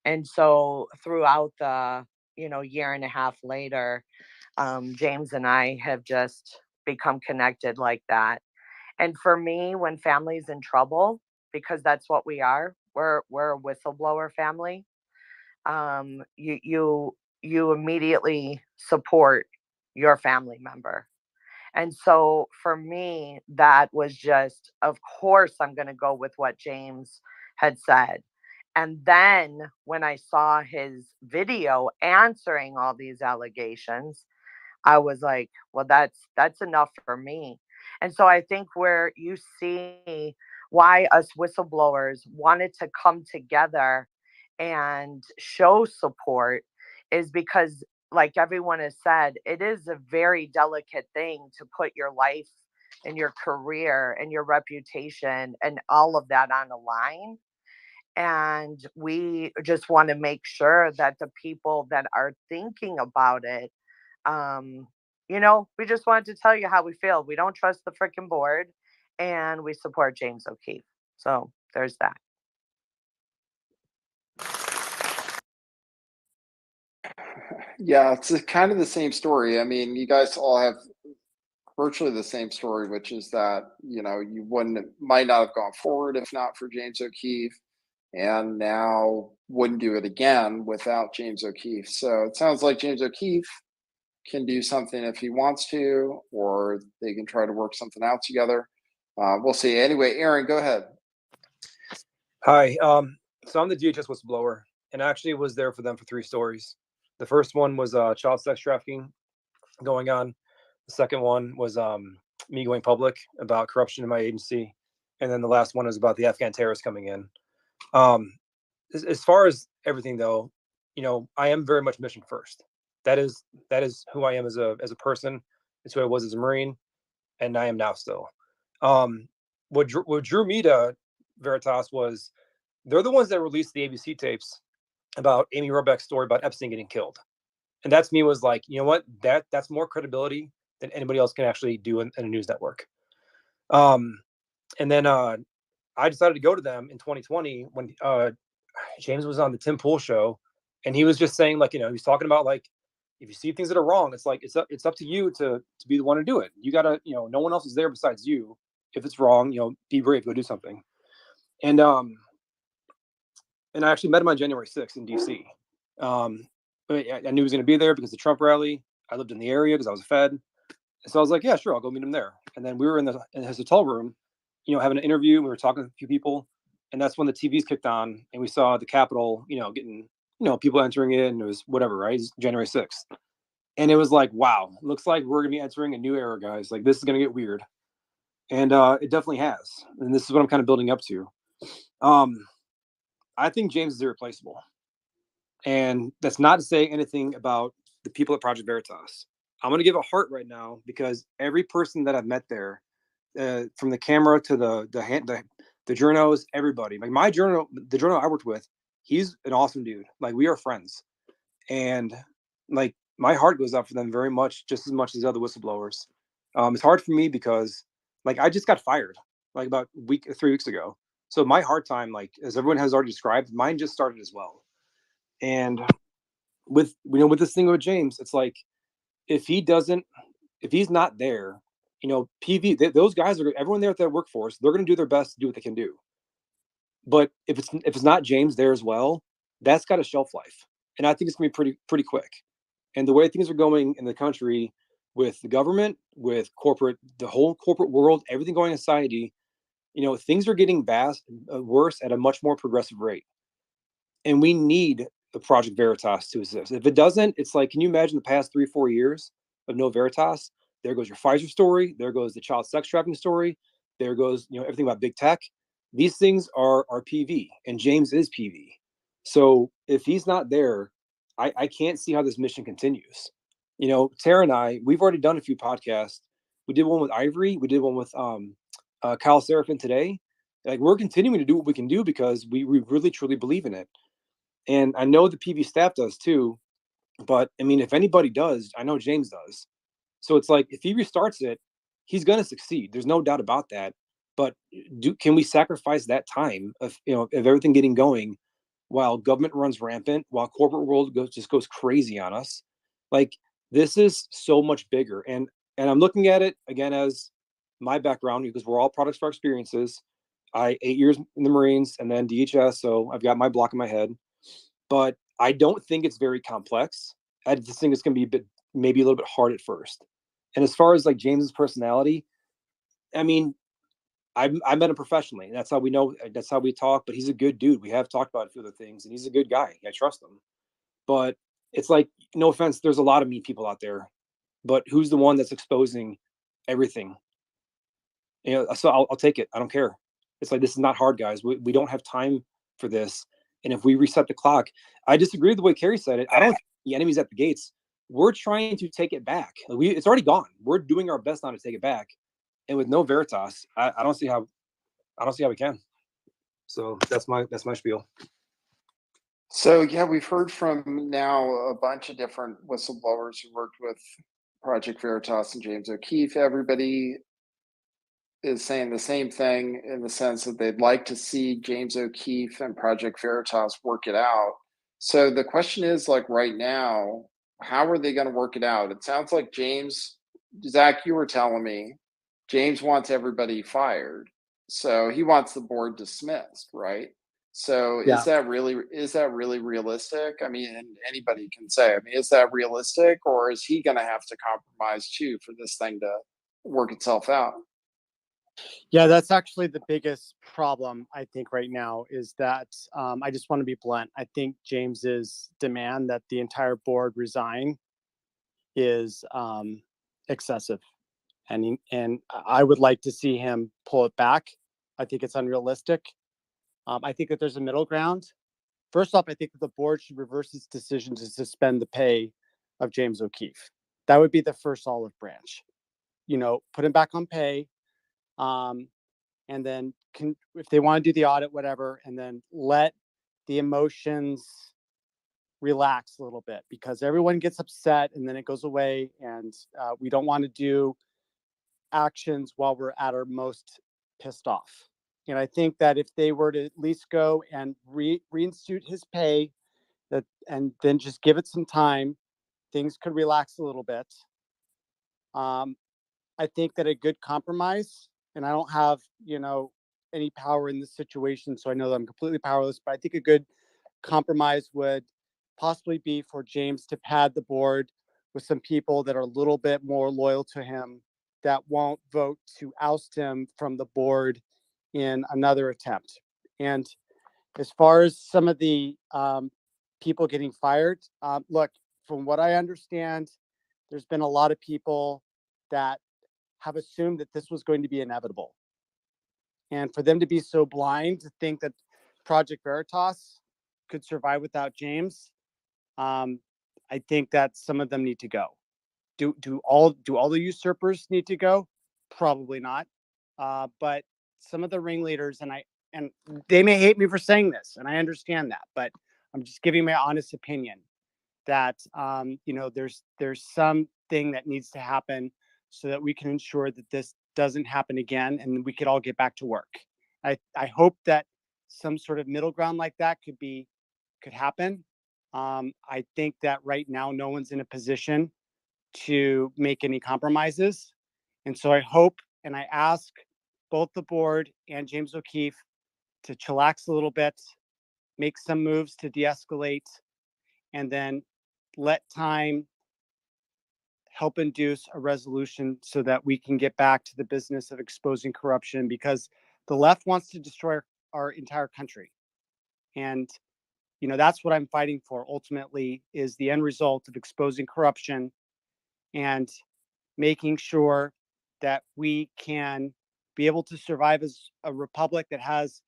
And so throughout the, year and a half later, James and I have just become connected like that. And for me, when family's in trouble, because that's what we are, we're a whistleblower family. You immediately support your family member. And so for me, that was just, of course, I'm going to go with what James had said. And then when I saw his video answering all these allegations, I was like, well, that's enough for me. And so I think where you see why us whistleblowers wanted to come together and show support is because, like everyone has said, it is a very delicate thing to put your life and your career and your reputation and all of that on the line. And we just want to make sure that the people that are thinking about it, we just wanted to tell you how we feel. We don't trust the freaking board, and we support James O'Keefe. So there's that. Yeah, it's kind of the same story. I mean, you guys all have virtually the same story, which is that, you might not have gone forward if not for James O'Keefe, and now wouldn't do it again without James O'Keefe. So it sounds like James O'Keefe can do something if he wants to, or they can try to work something out together. We'll see. Anyway, Aaron, go ahead. Hi. So I'm the DHS whistleblower, and I actually was there for them for 3 stories. The first one was child sex trafficking going on. The second one was me going public about corruption in my agency. And then the last one is about the Afghan terrorists coming in. As far as everything, though, I am very much mission first. That is who I am as a person. It's who I was as a Marine, and I am now still. What drew me to Veritas was they're the ones that released the ABC tapes about Amy Robeck's story about Epstein getting killed. And that's me was like, you know what, that's more credibility than anybody else can actually do in a news network. And then I decided to go to them in 2020 when James was on the Tim Pool show, and he was just saying, like, he was talking about, like, if you see things that are wrong, it's like it's up to you to be the one to do it. You gotta, no one else is there besides you. If it's wrong, be brave, go do something. And I actually met him on January 6th in DC. I knew he was going to be there because of the Trump rally. I lived in the area because I was a Fed. And so I was like, yeah, sure, I'll go meet him there. And then we were in his hotel room, having an interview. We were talking to a few people. And that's when the TVs kicked on and we saw the Capitol, getting, people entering it. And it was whatever, right? It's January 6th. And it was like, wow, looks like we're going to be entering a new era, guys. Like, this is going to get weird. And it definitely has. And this is what I'm kind of building up to. I think James is irreplaceable. And that's not to say anything about the people at Project Veritas. I'm going to give a heart right now because every person that I've met there, from the camera to the the journos, everybody. Like my journal, the journal I worked with, he's an awesome dude. Like we are friends, and like my heart goes out for them very much, just as much as other whistleblowers. It's hard for me because like I just got fired like about 3 weeks ago. So my hard time, like as everyone has already described, mine just started as well. And with with this thing with James, it's like if he's not there, those guys are everyone there at that workforce. They're going to do their best to do what they can do. But if it's not James there as well, that's got a shelf life, and I think it's going to be pretty quick. And the way things are going in the country with the government, with the whole corporate world, everything going in society, things are getting worse at a much more progressive rate. And we need the Project Veritas to exist. If it doesn't, it's like, can you imagine the past 3-4 years of no Veritas? There goes your Pfizer story. There goes the child sex trafficking story. There goes, everything about big tech. These things are PV, and James is PV. So if he's not there, I can't see how this mission continues. Tara and I, we've already done a few podcasts. We did one with Ivory. We did one with Kyle Seraphin today. Like we're continuing to do what we can do because we really truly believe in it. And I know the PV staff does too. But I mean, if anybody does, I know James does. So it's like if he restarts it, he's going to succeed. There's no doubt about that. But can we sacrifice that time of everything getting going while government runs rampant, while corporate world goes crazy on us? Like this is so much bigger. And I'm looking at it again as my background because we're all products of our experiences. I 8 years in the Marines and then DHS, so I've got my block in my head. But I don't think it's very complex. I just think it's going to be maybe a little bit hard at first. And as far as like James's personality, I mean, I met him professionally. That's how we know. That's how we talk. But he's a good dude. We have talked about a few other things, and he's a good guy. I trust him. But it's like, no offense, there's a lot of mean people out there. But who's the one that's exposing everything? So I'll take it. I don't care. It's like, this is not hard, guys. We don't have time for this. And if we reset the clock, I disagree with the way Carrie said it. I don't think the enemy's at the gates. We're trying to take it back. It's already gone. We're doing our best now to take it back. And with no Veritas, I don't see how we can. So that's my spiel. So yeah, we've heard from now a bunch of different whistleblowers who worked with Project Veritas and James O'Keefe. Everybody is saying the same thing in the sense that they'd like to see James O'Keefe and Project Veritas work it out. So the question is, like right now, how are they going to work it out? It sounds like Zach, you were telling me James wants everybody fired. So he wants the board dismissed, right? So Yeah. is that really realistic? I mean, and anybody can say, I mean, is that realistic, or is he going to have to compromise too for this thing to work itself out? Yeah, that's actually the biggest problem, I think, right now is that I just want to be blunt. I think James's demand that the entire board resign is excessive. And I would like to see him pull it back. I think it's unrealistic. I think that there's a middle ground. First off, I think that the board should reverse its decision to suspend the pay of James O'Keefe. That would be the first olive branch. Put him back on pay. And then if they want to do the audit, whatever, and then let the emotions relax a little bit, because everyone gets upset and then it goes away. And we don't want to do actions while we're at our most pissed off. And I think that if they were to at least go and reinstitute his pay, and then just give it some time, things could relax a little bit. I think that a good compromise, and I don't have, any power in this situation, so I know that I'm completely powerless, but I think a good compromise would possibly be for James to pad the board with some people that are a little bit more loyal to him, that won't vote to oust him from the board in another attempt. And as far as some of the people getting fired, look, from what I understand, there's been a lot of people that have assumed that this was going to be inevitable. And for them to be so blind to think that Project Veritas could survive without James, I think that some of them need to go. Do all the usurpers need to go? Probably not. But some of the ringleaders, and and they may hate me for saying this, and I understand that, but I'm just giving my honest opinion that there's something that needs to happen so that we can ensure that this doesn't happen again and we could all get back to work. I hope that some sort of middle ground like that could happen. I think that right now no one's in a position to make any compromises. And so I hope and I ask both the board and James O'Keefe to chillax a little bit, make some moves to de-escalate, and then let time help induce a resolution so that we can get back to the business of exposing corruption, because the left wants to destroy our entire country. And that's what I'm fighting for ultimately, is the end result of exposing corruption and making sure that we can be able to survive as a republic that has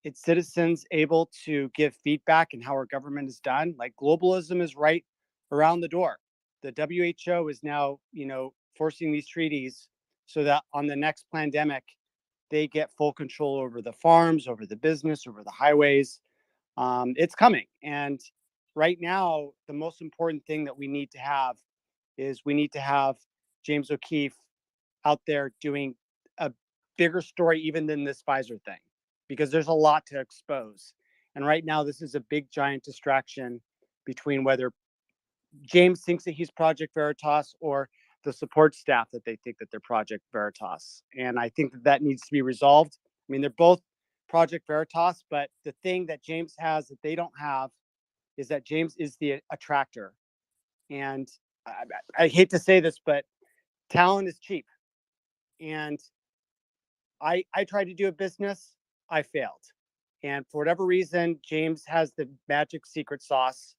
its citizens able to give feedback in how our government is done. Like, globalism is right around the door. The WHO is now, forcing these treaties so that on the next pandemic, they get full control over the farms, over the business, over the highways. It's coming. And right now, the most important thing that we need to have is we need to have James O'Keefe out there doing a bigger story even than this Pfizer thing, because there's a lot to expose. And right now, this is a big, giant distraction between whether James thinks that he's Project Veritas or the support staff that they think that they're Project Veritas. And I think that needs to be resolved. I mean, they're both Project Veritas, but the thing that James has that they don't have is that James is the attractor. And I hate to say this, but talent is cheap. And I tried to do a business, I failed. And for whatever reason, James has the magic secret sauce.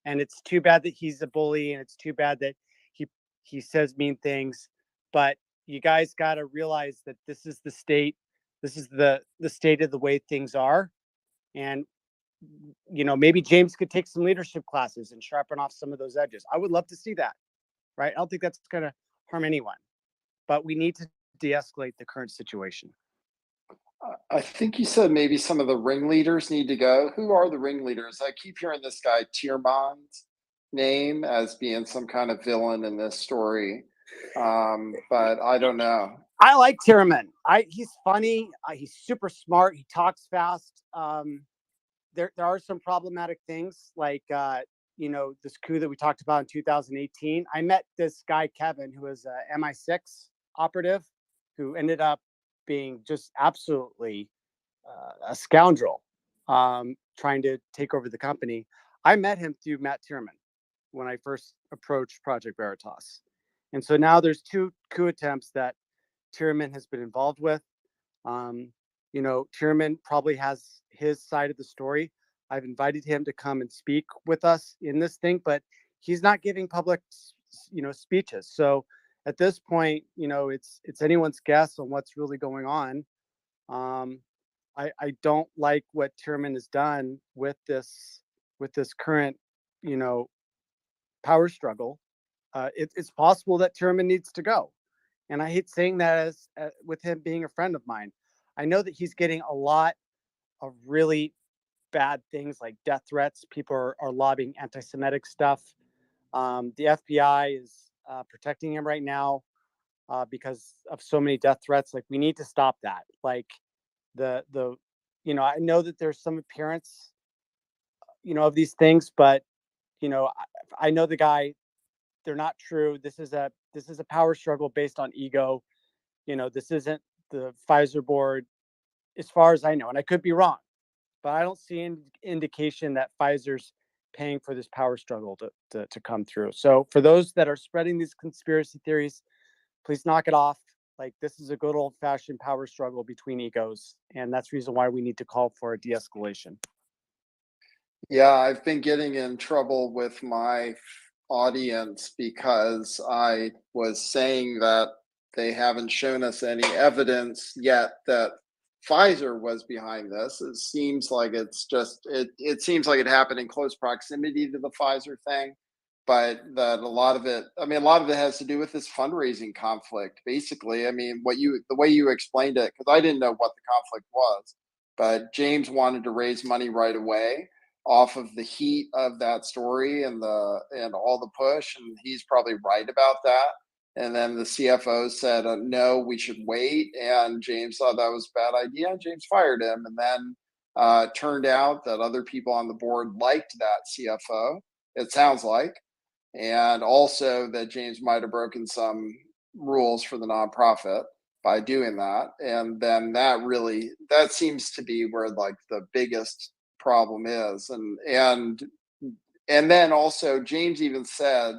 And it's too bad that he's a bully, and it's too bad that he says mean things. But you guys got to realize that this is the state. This is the state of the way things are. And maybe James could take some leadership classes and sharpen off some of those edges. I would love to see that. Right? I don't think that's going to harm anyone. But we need to de-escalate the current situation. I think you said maybe some of the ringleaders need to go. Who are the ringleaders? I keep hearing this guy Tierman's name as being some kind of villain in this story, but I don't know. I like Tierman. He's funny. He's super smart. He talks fast. There are some problematic things like this coup that we talked about in 2018. I met this guy Kevin, who was a MI6 operative, who ended up being just absolutely a scoundrel, trying to take over the company. I met him through Matt Tierman when I first approached Project Veritas. And so now there's 2 coup attempts that Tierman has been involved with. Tierman probably has his side of the story. I've invited him to come and speak with us in this thing, but he's not giving public, speeches. So at this point, it's anyone's guess on what's really going on. I don't like what Tierman has done with this current, power struggle. It's possible that Tierman needs to go, and I hate saying that as with him being a friend of mine. I know that he's getting a lot of really bad things like death threats. People are lobbying anti-Semitic stuff. The FBI is protecting him right now because of so many death threats. Like, we need to stop that. Like, I know that there's some appearance, of these things, but I know the guy. They're not true. This is a power struggle based on ego. This isn't the Pfizer board, as far as I know, and I could be wrong, but I don't see any indication that Pfizer's paying for this power struggle to come through. So for those that are spreading these conspiracy theories, please knock it off. Like, this is a good old fashioned power struggle between egos. And that's the reason why we need to call for a de-escalation. Yeah, I've been getting in trouble with my audience because I was saying that they haven't shown us any evidence yet that Pfizer was behind this. It seems like it seems like it happened in close proximity to the Pfizer thing, but that a lot of it has to do with this fundraising conflict. Basically, I mean, the way you explained it, because I didn't know what the conflict was, but James wanted to raise money right away off of the heat of that story and all the push, and he's probably right about that. And then the CFO said, no, we should wait. And James thought that was a bad idea. James fired him. And then turned out that other people on the board liked that CFO, it sounds like. And also that James might have broken some rules for the nonprofit by doing that. And then that seems to be where like the biggest problem is. And then also James even said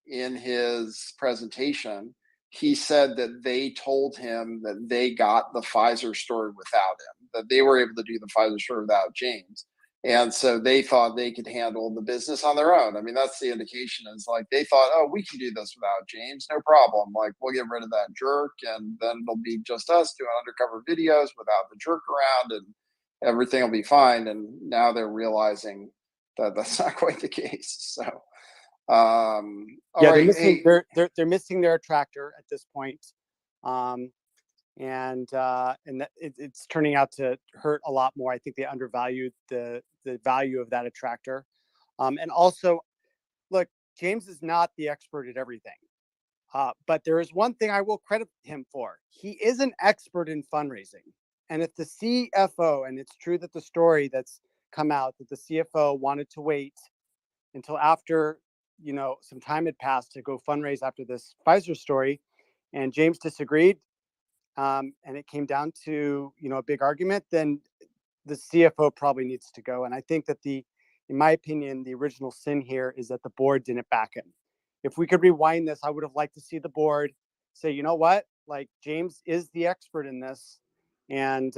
in his presentation, he said that they told him that they got the Pfizer story without him, that they were able to do the Pfizer story without James. And so they thought they could handle the business on their own. I mean, that's the indication, is like they thought, oh, we can do this without James, no problem. Like, we'll get rid of that jerk, and then it'll be just us doing undercover videos without the jerk around, and everything will be fine. And now they're realizing that that's not quite the case. So all Yeah, right, they're missing their attractor at this point. And it's turning out to hurt a lot more. I think they undervalued the value of that attractor. And also, look, James is not the expert at everything. But there is one thing I will credit him for. He is an expert in fundraising. And if the CFO, and it's true that the story that's come out, that the CFO wanted to wait until after, some time had passed to go fundraise after this Pfizer story, and James disagreed, and it came down to, a big argument, then the CFO probably needs to go. And I think that in my opinion, the original sin here is that the board didn't back him. If we could rewind this, I would have liked to see the board say, you know what, like, James is the expert in this. And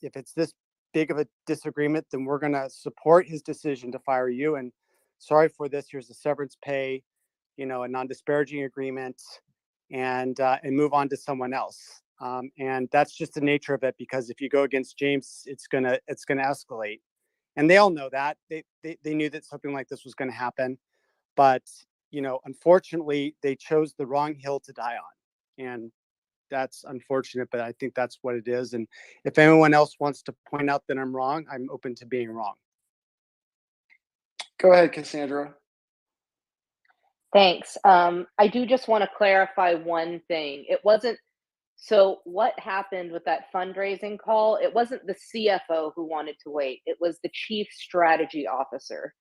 if it's this big of a disagreement, then we're going to support his decision to fire you. And sorry for this. Here's a severance pay, a non-disparaging agreement, and move on to someone else. And that's just the nature of it, because if you go against James, it's gonna escalate. And they all know that. They knew that something like this was going to happen. But, unfortunately, they chose the wrong hill to die on. And that's unfortunate, but I think that's what it is. And if anyone else wants to point out that I'm wrong, I'm open to being wrong. go ahead, Cassandra. Thanks. I do just want to clarify one thing. So what happened with that fundraising call? It wasn't the CFO who wanted to wait. It was the chief strategy officer,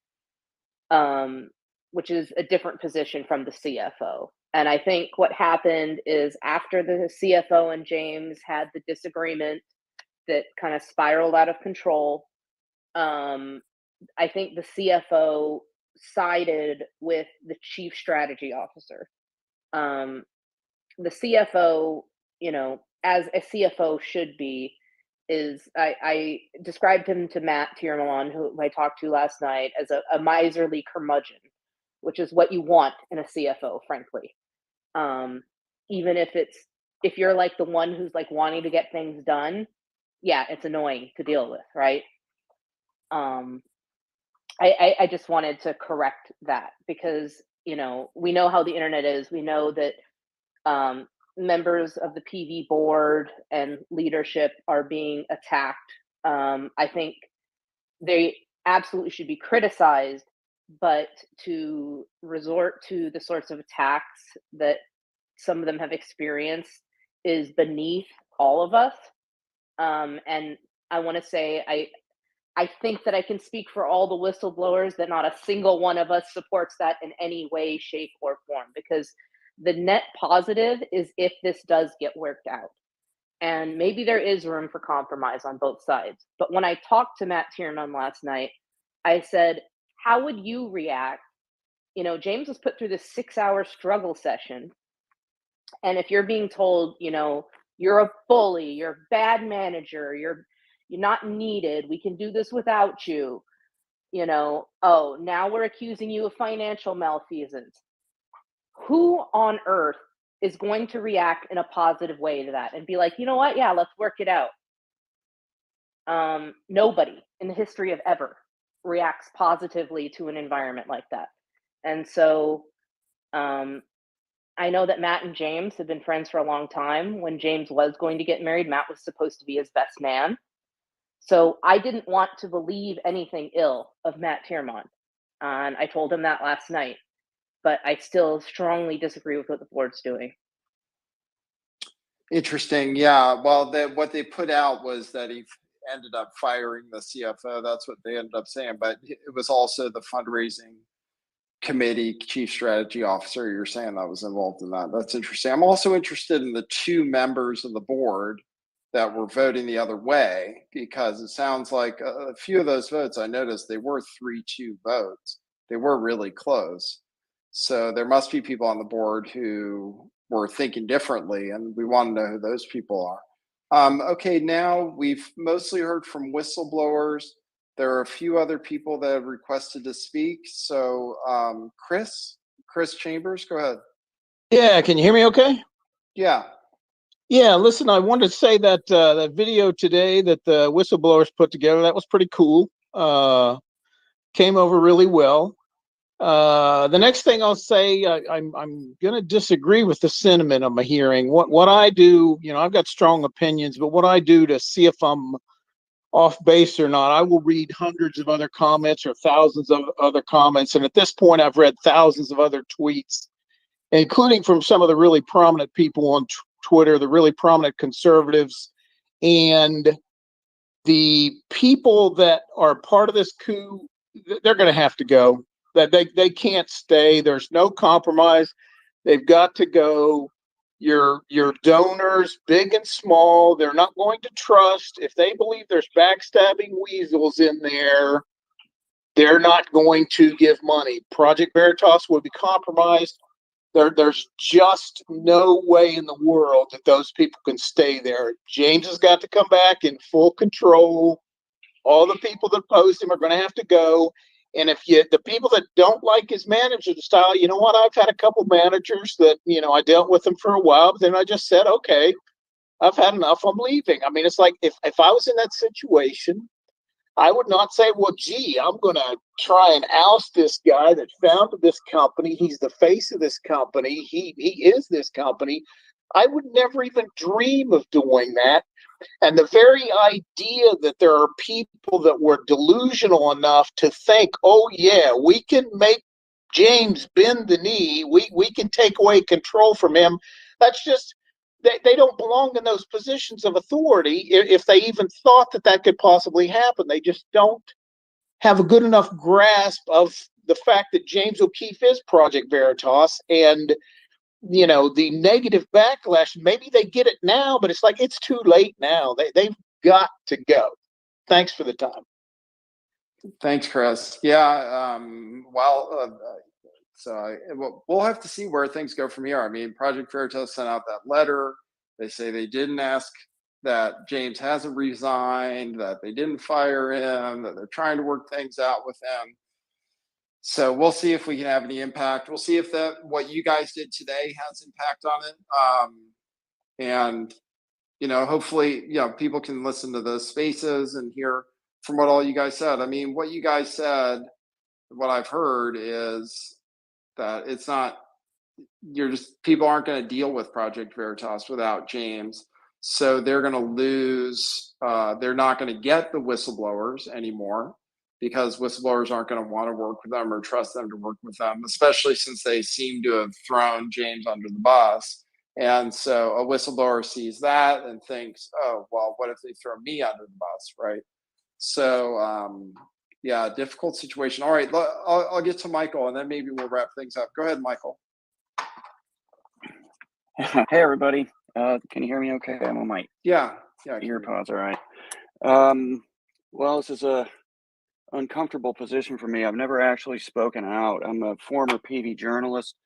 which is a different position from the CFO. And I think what happened is, after the CFO and James had the disagreement that kind of spiraled out of control, I think the CFO sided with the chief strategy officer. The CFO, as a CFO should be, I described him to Matt Tiermelon, who I talked to last night, as a miserly curmudgeon, which is what you want in a CFO, frankly. Even if you're like the one who's like wanting to get things done, yeah, it's annoying to deal with, right? I just wanted to correct that, because, we know how the internet is. We know that members of the PV board and leadership are being attacked. I think they absolutely should be criticized, but to resort to the sorts of attacks that some of them have experienced is beneath all of us. And I want to say, I think that I can speak for all the whistleblowers that not a single one of us supports that in any way, shape, or form, because the net positive is if this does get worked out. And maybe there is room for compromise on both sides. But when I talked to Matt Tiernan last night, I said, how would you react? James was put through this 6-hour struggle session. And if you're being told, you're a bully, you're a bad manager, you're not needed, we can do this without you, oh, now we're accusing you of financial malfeasance. Who on earth is going to react in a positive way to that and be like, you know what? Yeah, let's work it out. Nobody in the history of ever reacts positively to an environment like that. And so I know that Matt and James have been friends for a long time. When James was going to get married, Matt was supposed to be his best man. So I didn't want to believe anything ill of Matt Tiermont. And I told him that last night, but I still strongly disagree with what the board's doing. Interesting. Yeah. Well, what they put out was that he ended up firing the CFO. That's what they ended up saying. But it was also the fundraising committee chief strategy officer. You're saying that was involved in that. That's interesting. I'm also interested in the 2 members of the board that were voting the other way, because it sounds like a few of those votes, I noticed they were 3-2 votes. They were really close. So there must be people on the board who were thinking differently, and we want to know who those people are. Okay, now we've mostly heard from whistleblowers. There are a few other people that have requested to speak. So Chris Chambers, go ahead. Yeah, can you hear me okay? Yeah. Yeah, listen, I wanted to say that that video today that the whistleblowers put together, that was pretty cool. Came over really well. The next thing I'll say, I'm going to disagree with the sentiment I'm hearing. What I do, you know, I've got strong opinions, but what I do to see if I'm off base or not, I will read hundreds of other comments or thousands of other comments. And at this point, I've read thousands of other tweets, including from some of the really prominent people on Twitter, the really prominent conservatives, and the people that are part of this coup. They're going to have to go. That they can't stay. There's no compromise. They've got to go. Your donors, big and small, they're not going to trust. If they believe there's backstabbing weasels in there, they're not going to give money. Project Veritas will be compromised. There's just no way in the world that those people can stay there. James has got to come back in full control. All the people that oppose him are going to have to go. And if the people that don't like his management style, you know what? I've had a couple managers that, you know, I dealt with them for a while, but then I just said, okay, I've had enough. I'm leaving. I mean, it's like if I was in that situation, I would not say, well, gee, I'm going to try and oust this guy that founded this company. He's the face of this company. He is this company. I would never even dream of doing that. And the very idea that there are people that were delusional enough to think, oh, yeah, we can make James bend the knee. We can take away control from him. That's just, they don't belong in those positions of authority if they even thought that that could possibly happen. They just don't have a good enough grasp of the fact that James O'Keefe is Project Veritas, and you know, the negative backlash. Maybe they get it now, but it's like it's too late now. They've got to go. Thanks for the time. Thanks, Chris. Yeah. We'll have to see where things go from here. I mean, Project Veritas sent out that letter. They say they didn't ask that James hasn't resigned, that they didn't fire him, that they're trying to work things out with him. So we'll see if we can have any impact. We'll see if what you guys did today has impact on it. And, you know, hopefully, you know, people can listen to the spaces and hear from what all you guys said. I mean, what you guys said, what I've heard is that it's not, people aren't going to deal with Project Veritas without James. So they're going to lose, they're not going to get the whistleblowers anymore, because whistleblowers aren't going to want to work with them or trust them to work with them, especially since they seem to have thrown James under the bus. And so a whistleblower sees that and thinks, oh, well, what if they throw me under the bus, right? So, yeah, difficult situation. All right, I'll get to Michael, and then maybe we'll wrap things up. Go ahead, Michael. Hey, everybody. Can you hear me okay? I'm on my earpods, all right. Well, this is a uncomfortable position for me. I've never actually spoken out. I'm a former PV journalist,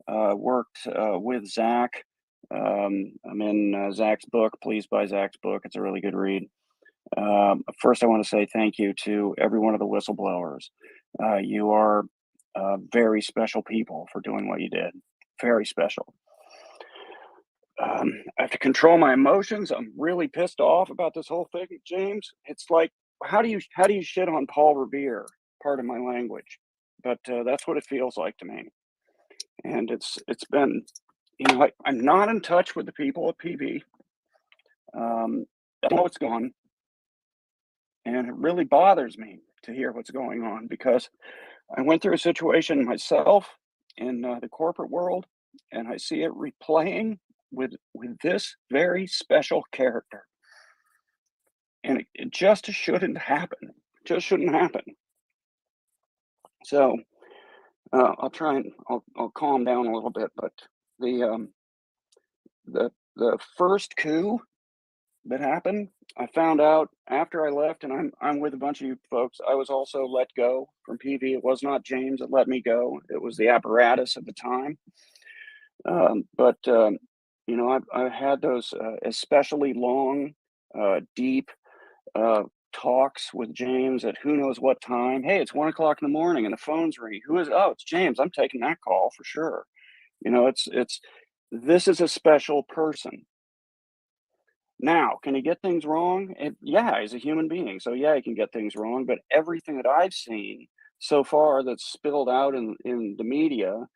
worked with Zach. I'm in Zach's book. Please buy Zach's book. It's a really good read. First, I want to say thank you to every one of the whistleblowers. You are very special people for doing what you did. Very special. I have to control my emotions. I'm really pissed off about this whole thing, James. It's like, how do you shit on Paul Revere? Pardon my language, but that's what it feels like to me. And it's been, you know, I'm not in touch with the people at PV. I know it's gone. And it really bothers me to hear what's going on, because I went through a situation myself in the corporate world, and I see it replaying with this very special character. And it just shouldn't happen. Just shouldn't happen. So I'll try and I'll calm down a little bit. But the first coup that happened, I found out after I left, and I'm with a bunch of you folks. I was also let go from PV. It was not James that let me go. It was the apparatus at the time. But you know, I had those especially long, deep talks with James at who knows what time. Hey, it's 1 o'clock in the morning and the phone's ringing. Who is it? Oh, it's James. I'm taking that call for sure. You know, this is a special person. Now, can he get things wrong? Yeah, he's a human being. So yeah, he can get things wrong. But everything that I've seen so far that's spilled out in the media,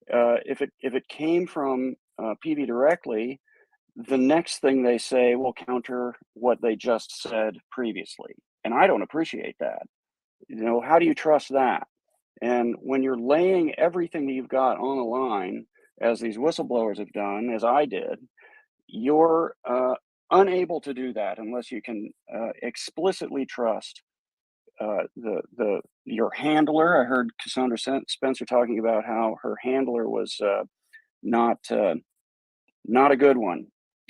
if it came from PV directly, the next thing they say will counter what they just said previously. And I don't appreciate that. You know, how do you trust that? And when you're laying everything that you've got on the line, as these whistleblowers have done, as I did, you're unable to do that unless you can explicitly trust your handler. I heard Cassandra Spencer talking about how her handler was not a good one.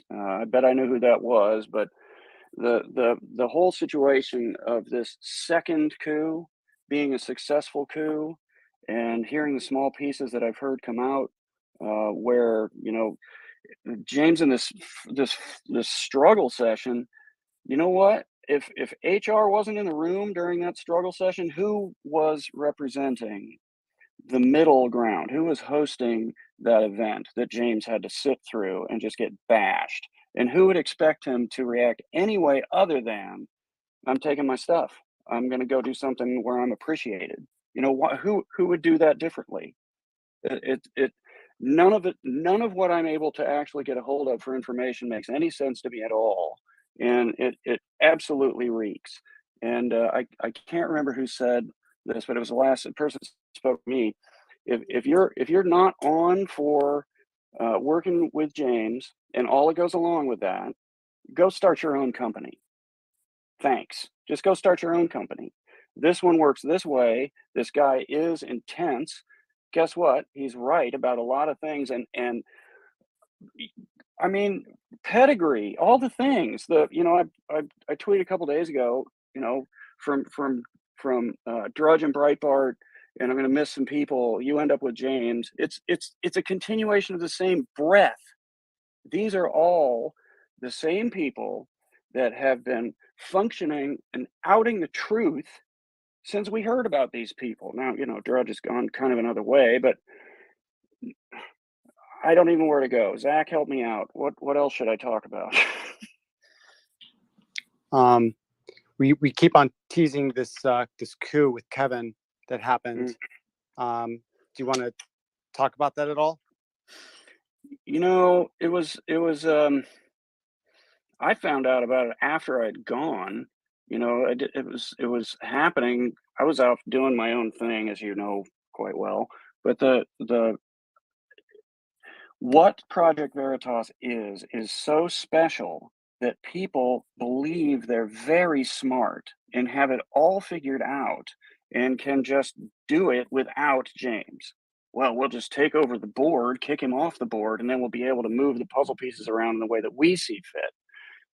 I bet I knew who that was, but the whole situation of this second coup being a successful coup, and hearing the small pieces that I've heard come out, where, you know, James in this struggle session, you know what? If HR wasn't in the room during that struggle session, who was representing the middle ground? Who was hosting that event that James had to sit through and just get bashed? And who would expect him to react any way other than, I'm taking my stuff, I'm going to go do something where I'm appreciated? You know, who would do that differently? None of what I'm able to actually get a hold of for information makes any sense to me at all. And it absolutely reeks. And I can't remember who said this, but it was the last person who spoke to me. If you're not on for working with James and all that goes along with that, go start your own company. Thanks. Just go start your own company. This one works this way. This guy is intense. Guess what? He's right about a lot of things. And I mean, pedigree, all the things that, you know, I tweeted a couple days ago, you know, from Drudge and Breitbart, and I'm going to miss some people. You end up with James. It's a continuation of the same breath. These are all the same people that have been functioning and outing the truth since we heard about these people. Now, you know, Drudge has gone kind of another way, but I don't even know where to go. Zach, help me out. What else should I talk about? We keep on teasing this coup with Kevin that happened. Do you want to talk about that at all? You know, it was I found out about it after I'd gone. You know, it was happening. I was out doing my own thing, as you know quite well. But what Project Veritas is so special that people believe they're very smart and have it all figured out and can just do it without James. Well, we'll just take over the board, kick him off the board, and then we'll be able to move the puzzle pieces around in the way that we see fit.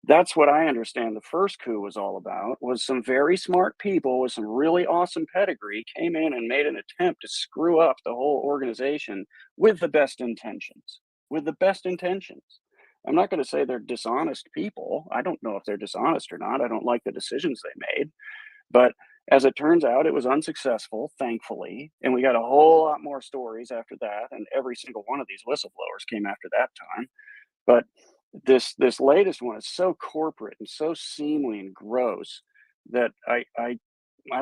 That's what I understand the first coup was all about, was some very smart people with some really awesome pedigree came in and made an attempt to screw up the whole organization with the best intentions. With the best intentions. I'm not going to say they're dishonest people. I don't know if they're dishonest or not. I don't like the decisions they made. But as it turns out, it was unsuccessful, thankfully. And we got a whole lot more stories after that. And every single one of these whistleblowers came after that time. But this latest one is so corporate and so seemly and gross that I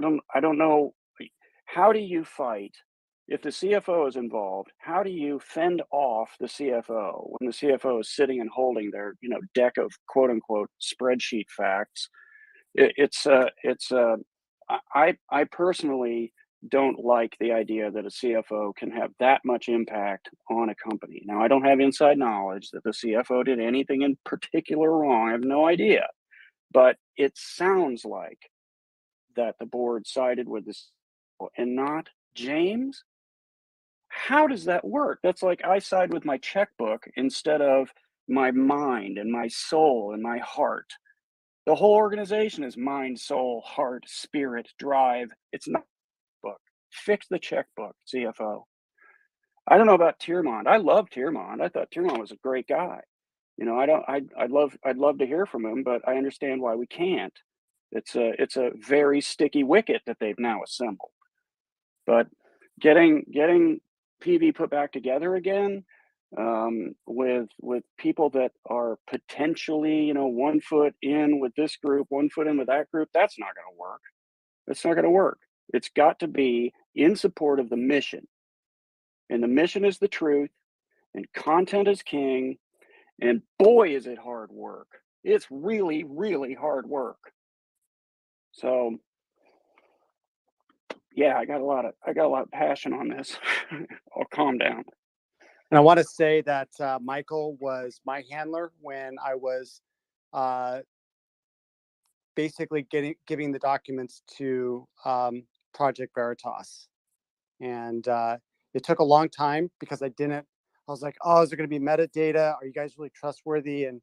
don't know. How do you fight if the CFO is involved? How do you fend off the CFO when the CFO is sitting and holding their, you know, deck of quote unquote spreadsheet facts I personally don't like the idea that a CFO can have that much impact on a company. Now, I don't have inside knowledge that the CFO did anything in particular wrong. I have no idea, but it sounds like that the board sided with this and not James. How does that work? That's like I side with my checkbook instead of my mind and my soul and my heart. The whole organization is mind, soul, heart, spirit, drive. It's not book. Fix the checkbook, CFO. I don't know about Tiermont. I love Tiermont. I thought Tiermont was a great guy. You know, I'd love to hear from him, but I understand why we can't. It's a very sticky wicket that they've now assembled. But getting PV put back together again, with people that are potentially, you know, 1 foot in with this group, 1 foot in with that group, that's not going to work. It's not going to work. It's got to be in support of the mission. And the mission is the truth, and content is king. And boy, is it hard work. It's really, really hard work. So yeah, I got a lot of passion on this. I'll calm down. And I want to say that Michael was my handler when I was basically giving the documents to Project Veritas. And it took a long time because I was like, oh, is there going to be metadata? Are you guys really trustworthy? And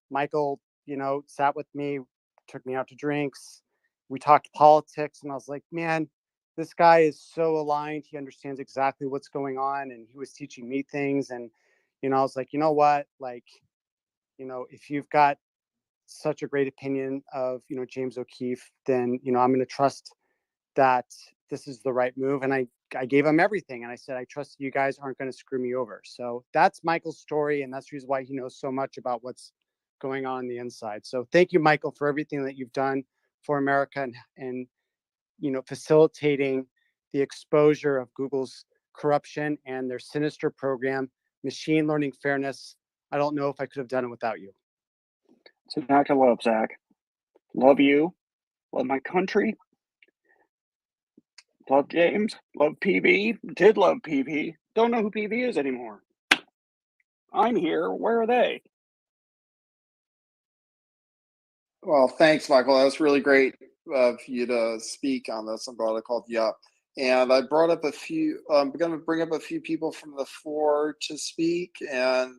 Michael, you know, sat with me, took me out to drinks. We talked politics, and I was like, man, this guy is so aligned. He understands exactly what's going on. And he was teaching me things. And, you know, I was like, you know what? Like, you know, if you've got such a great opinion of, you know, James O'Keefe, then, you know, I'm going to trust that this is the right move. And I gave him everything. And I said, I trust you guys aren't going to screw me over. So that's Michael's story. And that's the reason why he knows so much about what's going on the inside. So thank you, Michael, for everything that you've done for America and you know, facilitating the exposure of Google's corruption and their sinister program, machine learning fairness. I don't know if I could have done it without you. It's an act of love, Zach. Love you. Love my country. Love James. Love PV. Did love PV. Don't know who PV is anymore. I'm here. Where are they? Well, thanks, Michael. That was really great of you to speak on this. I'm glad I called you up. And I brought up a few, I'm going to bring up a few people from the floor to speak, and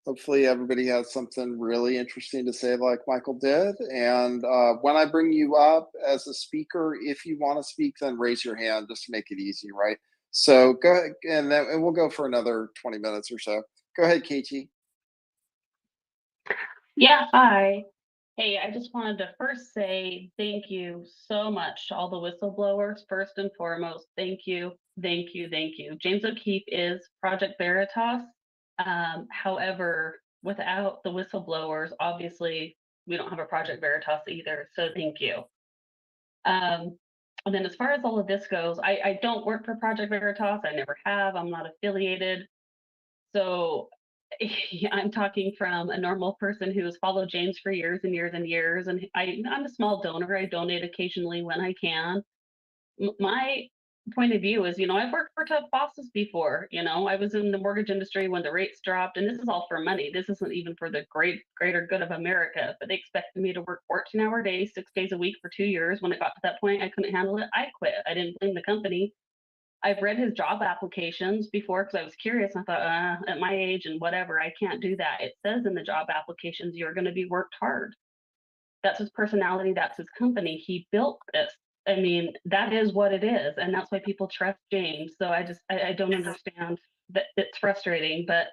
hopefully everybody has something really interesting to say like Michael did. And when I bring you up as a speaker, if you want to speak, then raise your hand just to make it easy, right? So go ahead, and we'll go for another 20 minutes or so. Go ahead, Katie. Yeah, hi. Hey, I just wanted to first say thank you so much to all the whistleblowers. First and foremost, thank you, thank you, thank you. James O'Keefe is Project Veritas. However, without the whistleblowers, obviously, we don't have a Project Veritas either, so thank you. And then as far as all of this goes, I don't work for Project Veritas. I never have. I'm not affiliated. So I'm talking from a normal person who has followed James for years and years and years. And I'm a small donor. I donate occasionally when I can. My point of view is, you know, I've worked for tough bosses before. You know, I was in the mortgage industry when the rates dropped, and this is all for money. This isn't even for the greater good of America. But they expected me to work 14-hour days, 6 days a week for 2 years. When it got to that point, I couldn't handle it. I quit. I didn't blame the company. I've read his job applications before because I was curious. I thought, at my age and whatever, I can't do that. It says in the job applications, you're going to be worked hard. That's his personality. That's his company. He built this. I mean, that is what it is. And that's why people trust James. So I don't understand that. It's frustrating. But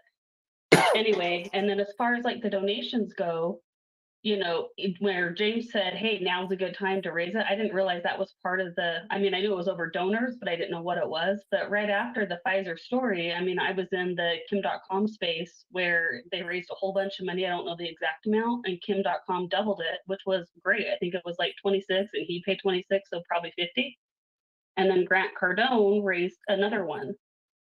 anyway, and then as far as like the donations go, you know, where James said, hey, now's a good time to raise it. I didn't realize that was part of I mean, I knew it was over donors, but I didn't know what it was. But right after the Pfizer story, I mean, I was in the Kim.com space where they raised a whole bunch of money. I don't know the exact amount, and Kim.com doubled it, which was great. I think it was like 26 and he paid 26, so probably 50. And then Grant Cardone raised another one.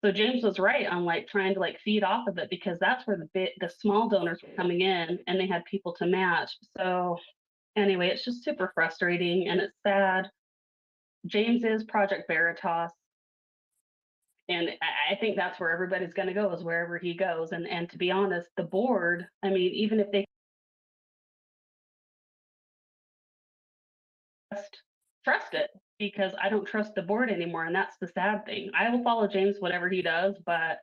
So James was right on like trying to like feed off of it, because that's where the small donors were coming in and they had people to match. So anyway, it's just super frustrating and it's sad. James is Project Veritas. And I think that's where everybody's going to go, is wherever he goes. And to be honest, the board, I mean, even if they trust it, because I don't trust the board anymore. And that's the sad thing. I will follow James, whatever he does, but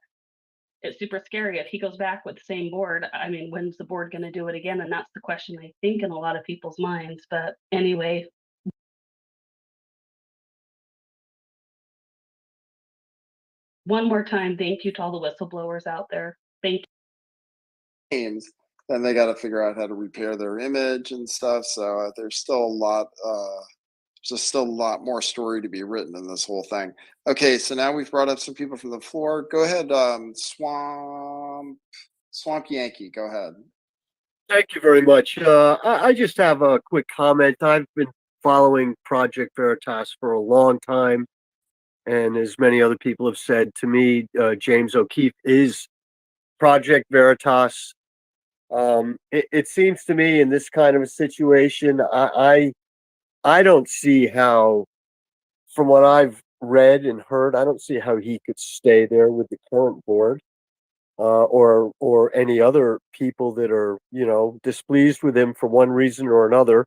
it's super scary if he goes back with the same board. I mean, when's the board going to do it again? And that's the question, I think, in a lot of people's minds. But anyway. One more time, thank you to all the whistleblowers out there. Thank you. Then they got to figure out how to repair their image and stuff. So there's still a lot. There's still a lot more story to be written in this whole thing. Okay, so now we've brought up some people from the floor. Go ahead, Swamp Yankee. Go ahead. Thank you very much. I just have a quick comment. I've been following Project Veritas for a long time. And as many other people have said to me, James O'Keefe is Project Veritas. It seems to me in this kind of a situation, I don't see how, from what I've read and heard, I don't see how he could stay there with the current board, or any other people that are, displeased with him for one reason or another.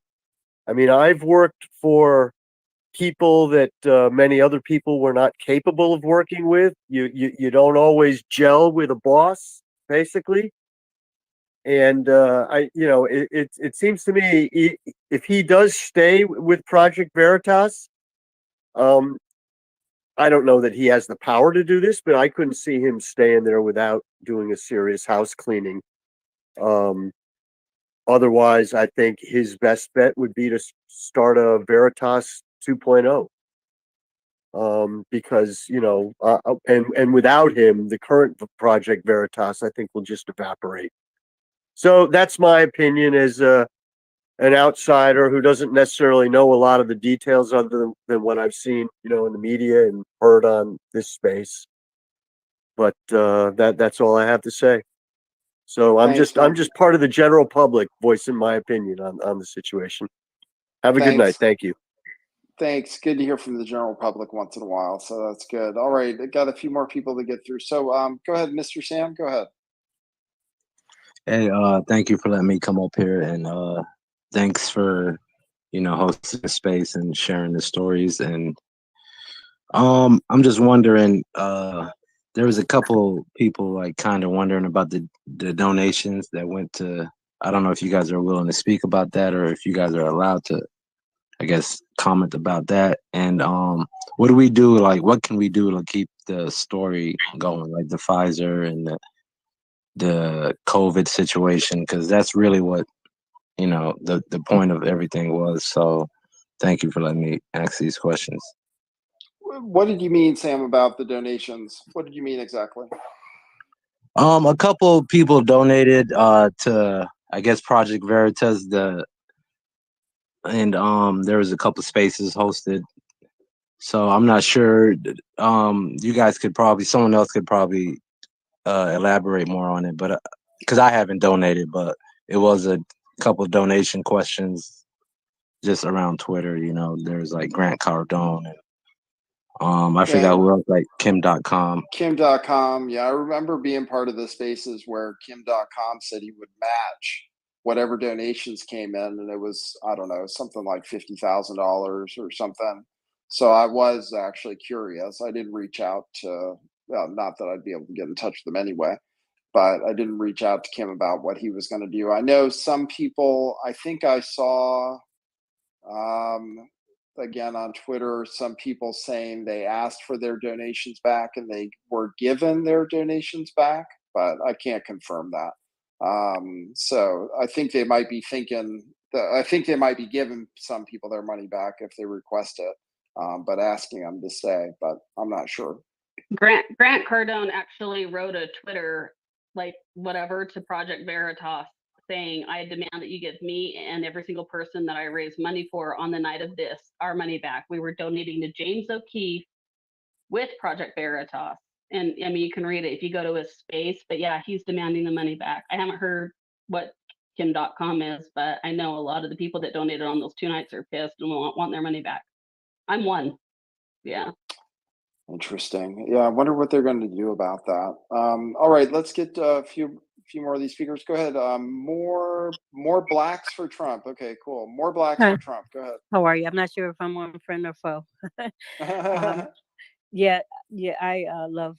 I mean, I've worked for people that many other people were not capable of working with. You don't always gel with a boss, basically. And it seems to me if he does stay with Project Veritas, I don't know that he has the power to do this, but I couldn't see him staying there without doing a serious house cleaning. Otherwise, I think his best bet would be to start a Veritas 2.0. Because and without him, the current Project Veritas, I think, will just evaporate. So that's my opinion as an outsider who doesn't necessarily know a lot of the details other than what I've seen, in the media and heard on this space. But that's all I have to say. So I'm just part of the general public voicing my opinion on the situation. Have a good night. Thank you. Thanks. Good to hear from the general public once in a while. So that's good. All right. I got a few more people to get through. So go ahead, Mr. Sam. Go ahead. Hey, thank you for letting me come up here, and thanks for, hosting the space and sharing the stories. And I'm just wondering, there was a couple people like kind of wondering about the donations that went to, I don't know if you guys are willing to speak about that or if you guys are allowed to, I guess, comment about that. And what do we do? Like, what can we do to keep the story going? Like the Pfizer and the COVID situation, because that's really what, the point of everything was. So thank you for letting me ask these questions. What did you mean, Sam, about the donations? What did you mean exactly? A couple people donated to, I guess, Project Veritas, and there was a couple spaces hosted. So I'm not sure. You guys could probably, someone else could probably elaborate more on it, but because I haven't donated, but it was a couple of donation questions just around Twitter. There's like Grant Cardone and I forgot who else, like Kim.com. Kim.com. Yeah, I remember being part of the spaces where Kim.com said he would match whatever donations came in, and it was, I don't know, something like $50,000 or something. So I was actually curious. I didn't reach out to, not that I'd be able to get in touch with them anyway, but I didn't reach out to Kim about what he was going to do. I know some people, I think I saw, again on Twitter, some people saying they asked for their donations back and they were given their donations back, but I can't confirm that. So I think they might be thinking that, I think they might be giving some people their money back if they request it, but asking them to stay, but I'm not sure. Grant Cardone actually wrote a Twitter, like whatever, to Project Veritas saying, I demand that you give me and every single person that I raise money for on the night of this, our money back. We were donating to James O'Keefe with Project Veritas. And I mean, you can read it if you go to his space, but yeah, he's demanding the money back. I haven't heard what kim.com is, but I know a lot of the people that donated on those 2 nights are pissed and want their money back. I'm one. Yeah. Interesting. Yeah, I wonder what they're going to do about that. All right, let's get a few more of these speakers. Go ahead. More blacks for Trump. Okay, cool. More blacks Hi. for Trump. Go ahead. How are you? I'm not sure if I'm on friend or foe. Yeah, I love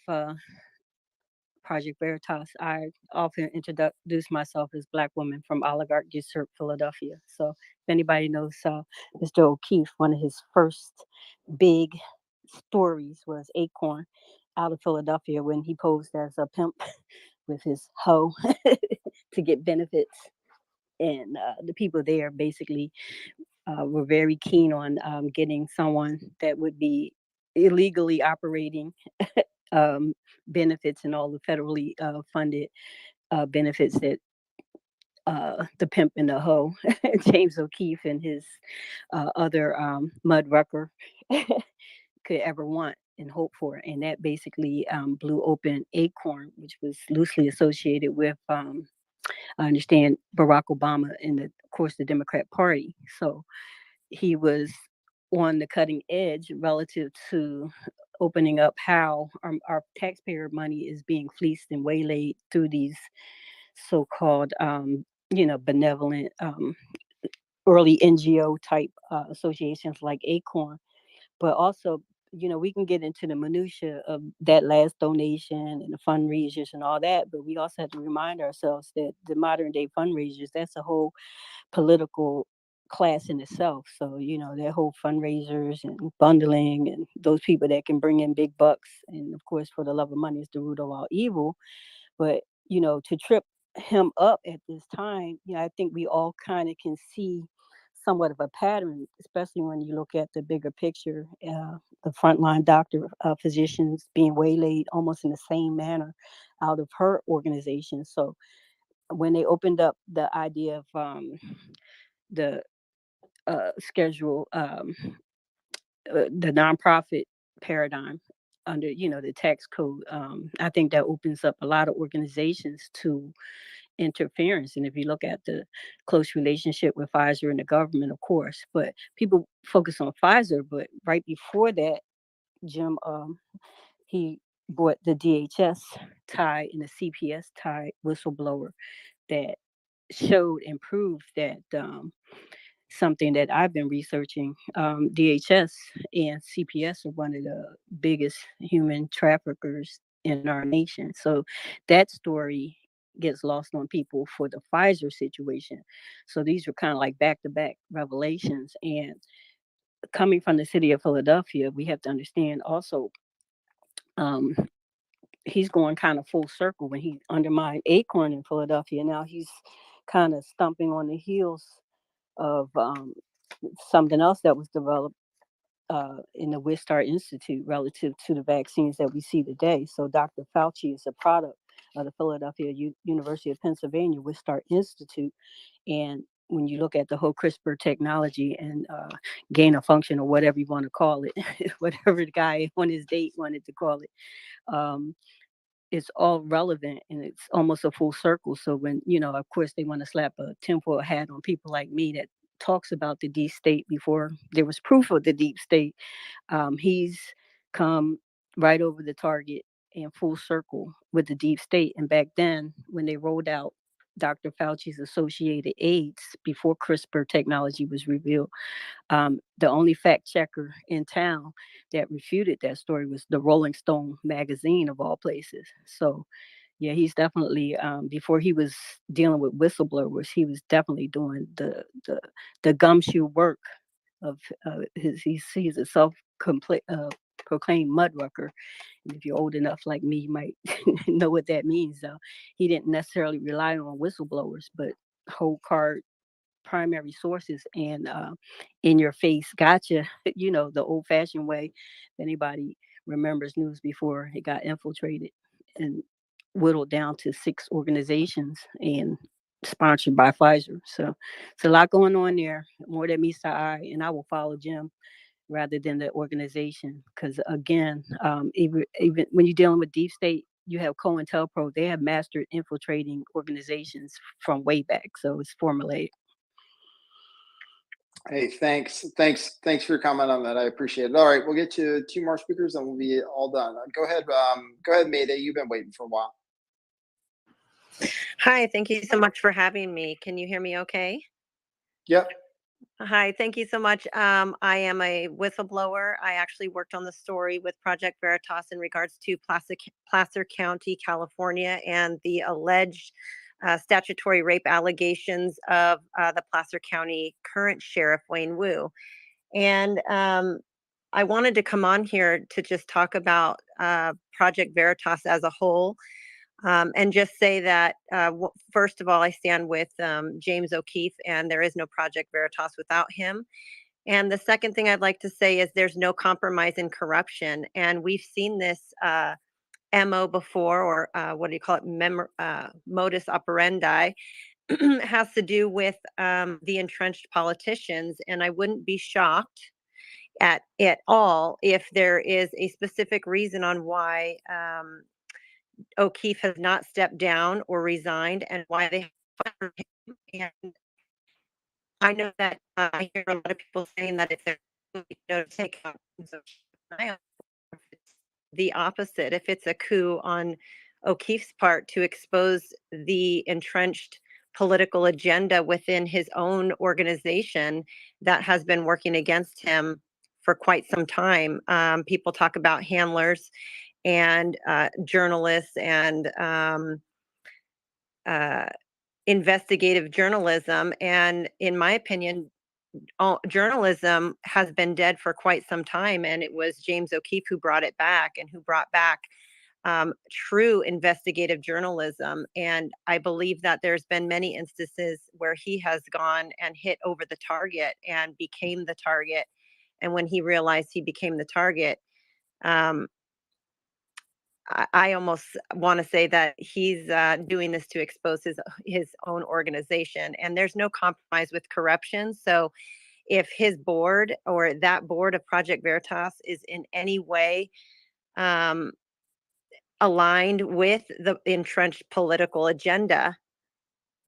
Project Veritas. I often introduce myself as Black woman from Oligarch District, Philadelphia. So if anybody knows Mr. O'Keefe, one of his first big stories was Acorn out of Philadelphia when he posed as a pimp with his hoe to get benefits. And the people there basically were very keen on getting someone that would be illegally operating benefits and all the federally funded benefits that the pimp and the hoe, James O'Keefe and his other mud rucker could ever want and hope for. And that basically blew open Acorn, which was loosely associated with, I understand, Barack Obama and, of course, the Democrat Party. So he was on the cutting edge relative to opening up how our taxpayer money is being fleeced and waylaid through these so-called, benevolent early NGO type associations like Acorn. But also, we can get into the minutia of that last donation and the fundraisers and all that, but we also have to remind ourselves that the modern day fundraisers, that's a whole political class in itself. So, that whole fundraisers and bundling and those people that can bring in big bucks. And of course, for the love of money is the root of all evil. But, to trip him up at this time, I think we all kind of can see somewhat of a pattern, especially when you look at the bigger picture, the frontline physicians being waylaid almost in the same manner out of her organization. So when they opened up the idea of the schedule, the nonprofit paradigm under, the tax code, I think that opens up a lot of organizations to interference. And if you look at the close relationship with Pfizer and the government, of course, but people focus on Pfizer. But right before that, Jim, he brought the DHS tie and the CPS tie whistleblower that showed and proved that something that I've been researching. DHS and CPS are one of the biggest human traffickers in our nation. So that story gets lost on people for the Pfizer situation. So these were kind of like back-to-back revelations. And coming from the city of Philadelphia, we have to understand also he's going kind of full circle when he undermined Acorn in Philadelphia. Now he's kind of stumping on the heels of something else that was developed in the Wistar Institute relative to the vaccines that we see today. So Dr. Fauci is a product of the Philadelphia University of Pennsylvania Wistar Institute. And when you look at the whole CRISPR technology and gain of function, or whatever you want to call it, whatever the guy on his date wanted to call it, it's all relevant and it's almost a full circle. So when, of course, they want to slap a tinfoil hat on people like me that talks about the deep state before there was proof of the deep state, he's come right over the target in full circle with the deep state. And back then, when they rolled out Dr. Fauci's associated aids before CRISPR technology was revealed, the only fact checker in town that refuted that story was the Rolling Stone magazine of all places. So yeah, he's definitely before he was dealing with whistleblowers, he was definitely doing the gumshoe work of he's a proclaimed mud rucker. And if you're old enough like me, you might know what that means. He didn't necessarily rely on whistleblowers, but whole card primary sources and in your face gotcha, the old fashioned way. If anybody remembers news before it got infiltrated and whittled down to 6 organizations and sponsored by Pfizer. So it's a lot going on there, more than meets the eye, and I will follow Jim rather than the organization. Because again, even when you're dealing with deep state, you have COINTELPRO. They have mastered infiltrating organizations from way back. So it's formulaic. Hey, thanks for your comment on that. I appreciate it. All right, we'll get to 2 more speakers and we'll be all done. Go ahead, Mayday. You've been waiting for a while. Hi, thank you so much for having me. Can you hear me okay? Yep. Hi, thank you so much. I am a whistleblower. I actually worked on the story with Project Veritas in regards to Placer County, California, and the alleged statutory rape allegations of the Placer County current sheriff, Wayne Wu. And I wanted to come on here to just talk about Project Veritas as a whole. And just say that, first of all, I stand with James O'Keefe, and there is no Project Veritas without him. And the second thing I'd like to say is there's no compromise in corruption. And we've seen this MO before, or what do you call it, modus operandi, has to do with the entrenched politicians. And I wouldn't be shocked at all if there is a specific reason on why O'Keefe has not stepped down or resigned, and why they fired him. And I know that I hear a lot of people saying that if they're to take out the opposite, if it's a coup on O'Keefe's part to expose the entrenched political agenda within his own organization that has been working against him for quite some time. People talk about handlers and journalists and investigative journalism. And in my opinion, journalism has been dead for quite some time. And it was James O'Keefe who brought it back, and who brought back true investigative journalism. And I believe that there's been many instances where he has gone and hit over the target and became the target. And when he realized he became the target, I almost want to say that he's doing this to expose his own organization. And there's no compromise with corruption. So if his board, or that board of Project Veritas, is in any way aligned with the entrenched political agenda,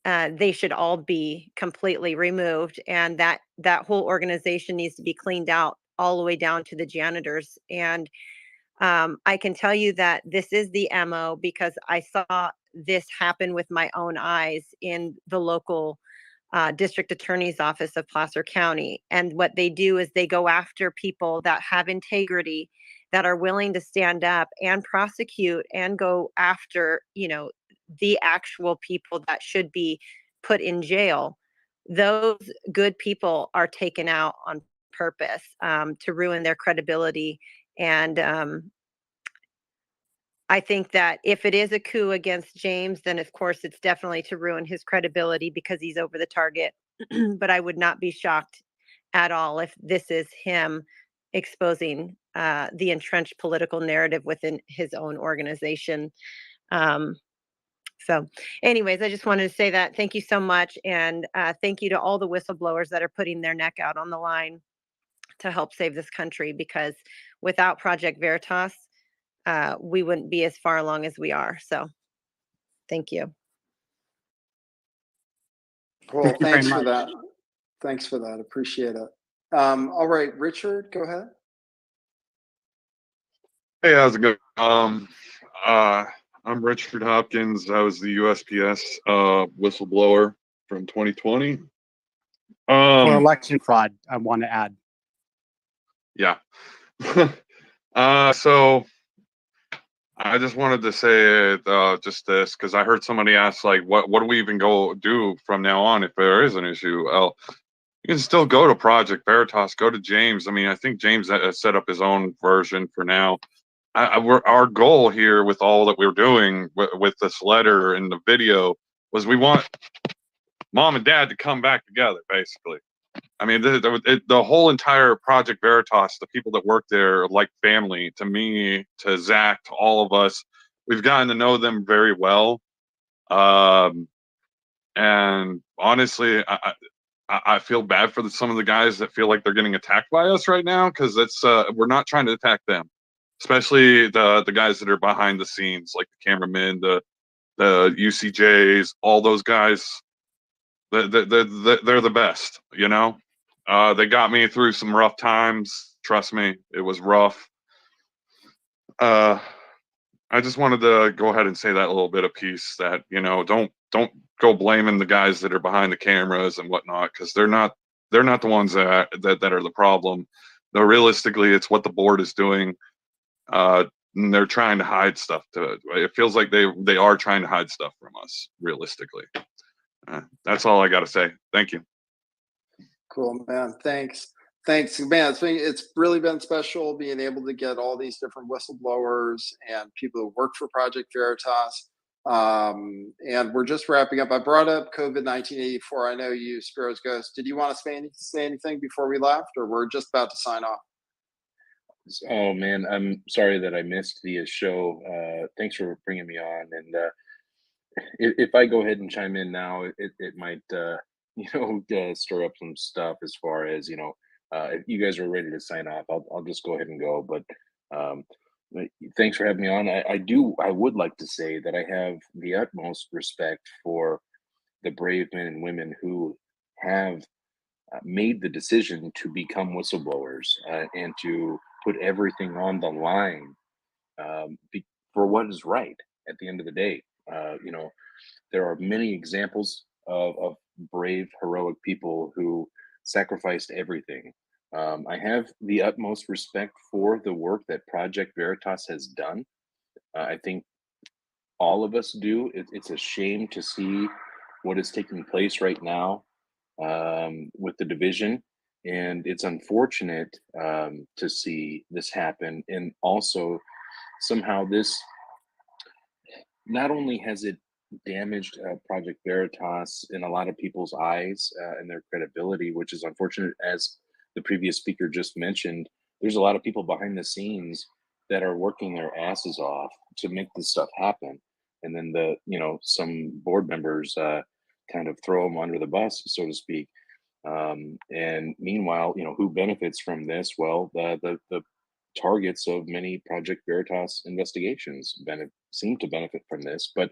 they should all be completely removed. And that whole organization needs to be cleaned out all the way down to the janitors. And I can tell you that this is the MO, because I saw this happen with my own eyes in the local district attorney's office of Placer County. And what they do is they go after people that have integrity, that are willing to stand up and prosecute and go after, the actual people that should be put in jail. Those good people are taken out on purpose to ruin their credibility. And I think that if it is a coup against James, then of course it's definitely to ruin his credibility because he's over the target. But I would not be shocked at all if this is him exposing the entrenched political narrative within his own organization. So anyways, I just wanted to say that. Thank you so much. And thank you to all the whistleblowers that are putting their neck out on the line to help save this country, because without Project Veritas, we wouldn't be as far along as we are. So thank you. Cool. Thanks for that. Thanks for that. Appreciate it. All right, Richard, go ahead. Hey, how's it going? I'm Richard Hopkins. I was the USPS whistleblower from 2020. For election fraud, I want to add. Yeah. So I just wanted to say just this, because I heard somebody ask, like, what do we even go do from now on if there is an issue? Well, you can still go to Project Veritas, go to James. I mean, I think James has set up his own version for now. Our goal here with all that we're doing with this letter and the video was we want mom and dad to come back together, basically. I mean, the whole entire Project Veritas, the people that work there, like family to me, to Zach, to all of us. We've gotten to know them very well. And honestly, I feel bad for some of the guys that feel like they're getting attacked by us right now, because we're not trying to attack them. especially the guys that are behind the scenes, like the cameramen, the UCJs, all those guys. They're the best, you know. They got me through some rough times. Trust me, it was rough. I just wanted to go ahead and say that little bit of piece that, you know, don't go blaming the guys that are behind the cameras and whatnot, because they're not the ones that are the problem. Though realistically, it's what the board is doing. And they're trying to hide stuff. It feels like they are trying to hide stuff from us. Realistically, that's all I got to say. Thank you. Cool, man. Thanks, man. It's really been special being able to get all these different whistleblowers and people who work for Project Veritas. And we're just wrapping up. I brought up COVID-1984. I know you, Spiro's Ghost. Did you want to say anything before we left, or we're just about to sign off? Oh man, I'm sorry that I missed the show. Thanks for bringing me on. And if I go ahead and chime in now, it might stir up some stuff as far as, you know, if you guys are ready to sign off, I'll just go ahead and go. But thanks for having me on. I would like to say that I have the utmost respect for the brave men and women who have made the decision to become whistleblowers and to put everything on the line for what is right at the end of the day. You know, there are many examples of brave, heroic people who sacrificed everything. I have the utmost respect for the work that Project Veritas has done. I think all of us do. It's a shame to see what is taking place right now with the division. And it's unfortunate to see this happen. And also, somehow, this not only has it damaged Project Veritas in a lot of people's eyes and their credibility, which is unfortunate, as the previous speaker just mentioned. There's a lot of people behind the scenes that are working their asses off to make this stuff happen, and then some board members kind of throw them under the bus, so to speak. And meanwhile, who benefits from this? Well, the targets of many Project Veritas investigations seem to benefit from this, but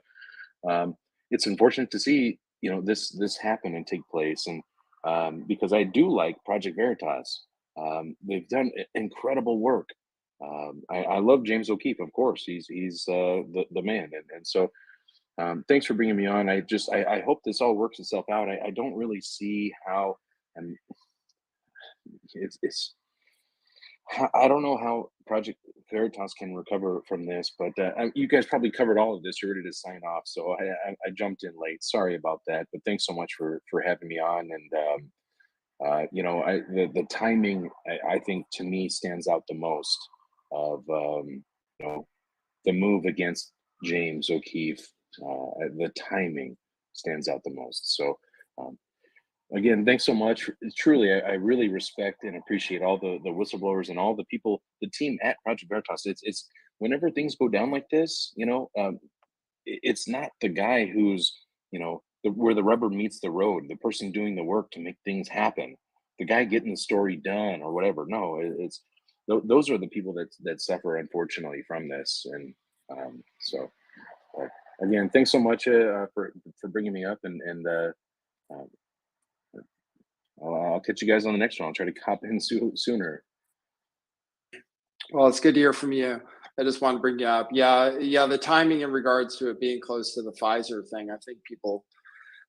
it's unfortunate to see this happen and take place. And because I do like Project Veritas, they've done incredible work. I love James O'Keefe, of course. He's the man, and so thanks for bringing me on. I hope this all works itself out. I don't really see how, and it's I don't know how Project Veritas can recover from this, but you guys probably covered all of this. You're ready to sign off, so I jumped in late. Sorry about that, but thanks so much for having me on. And the timing, I think, to me stands out the most of the move against James O'Keefe. The timing stands out the most. So. Again, thanks so much. Truly, I really respect and appreciate all the whistleblowers and all the people, the team at Project Veritas. It's whenever things go down like this, it's not the guy who's, where the rubber meets the road, the person doing the work to make things happen, the guy getting the story done or whatever. No, it's those are the people that suffer, unfortunately, from this. And again, thanks so much for bringing me up, and I'll catch you guys on the next one. I'll try to cop in sooner. Well, it's good to hear from you. I just want to bring you up. Yeah, the timing in regards to it being close to the Pfizer thing, I think a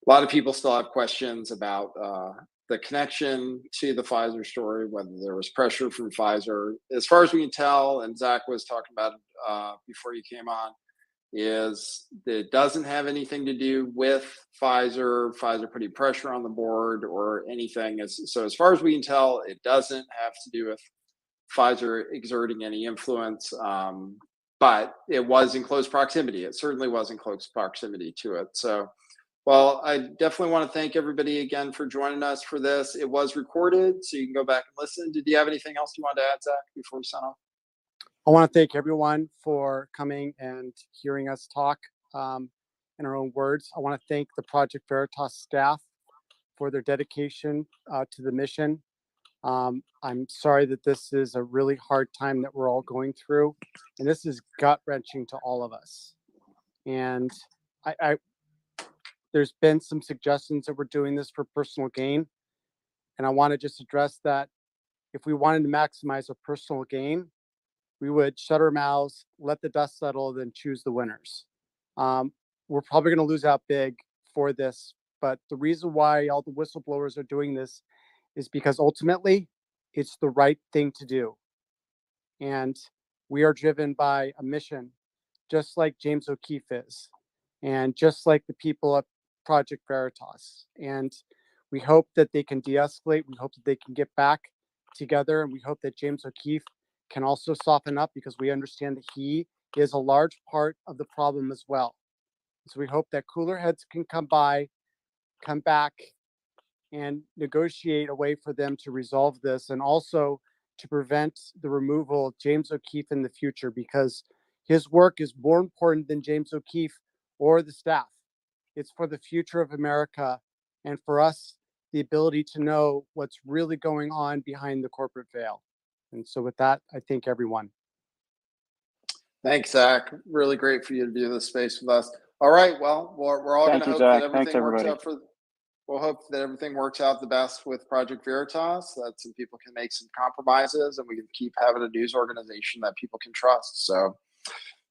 lot of people still have questions about the connection to the Pfizer story, whether there was pressure from Pfizer. As far as we can tell, and Zach was talking about it before you came on, is that it doesn't have anything to do with Pfizer putting pressure on the board or anything. So as far as we can tell, it doesn't have to do with Pfizer exerting any influence, but it was in close proximity. It certainly was in close proximity to it. So, well, I definitely want to thank everybody again for joining us for this. It was recorded, so you can go back and listen. Did you have anything else you wanted to add, Zach, before we sign off? I want to thank everyone for coming and hearing us talk in our own words. I want to thank the Project Veritas staff for their dedication to the mission. I'm sorry that this is a really hard time that we're all going through, and this is gut wrenching to all of us. And there's been some suggestions that we're doing this for personal gain, and I want to just address that. If we wanted to maximize our personal gain, we would shut our mouths, let the dust settle, then choose the winners. We're probably going to lose out big for this, but the reason why all the whistleblowers are doing this is because ultimately it's the right thing to do. And we are driven by a mission, just like James O'Keefe is, and just like the people at Project Veritas. And we hope that they can de-escalate. We hope that they can get back together, and we hope that James O'Keefe can also soften up, because we understand that he is a large part of the problem as well. So we hope that cooler heads can come back and negotiate a way for them to resolve this, and also to prevent the removal of James O'Keefe in the future, because his work is more important than James O'Keefe or the staff. It's for the future of America, and for us, the ability to know what's really going on behind the corporate veil. And so with that, I thank everyone. Thanks, Zach. Really great for you to be in this space with us. All right. Well, we're all going to hope that everything works out we'll hope that everything works out the best with Project Veritas, that some people can make some compromises, and we can keep having a news organization that people can trust. So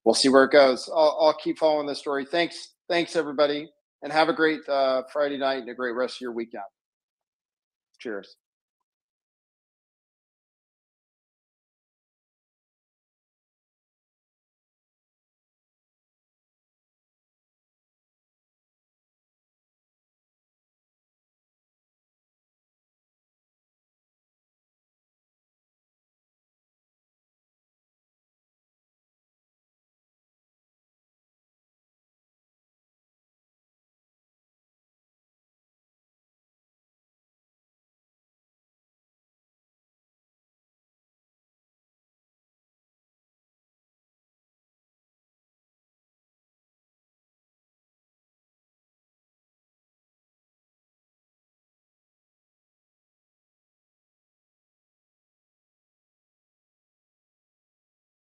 we'll see where it goes. I'll keep following this story. Thanks, everybody, and have a great Friday night and a great rest of your weekend. Cheers.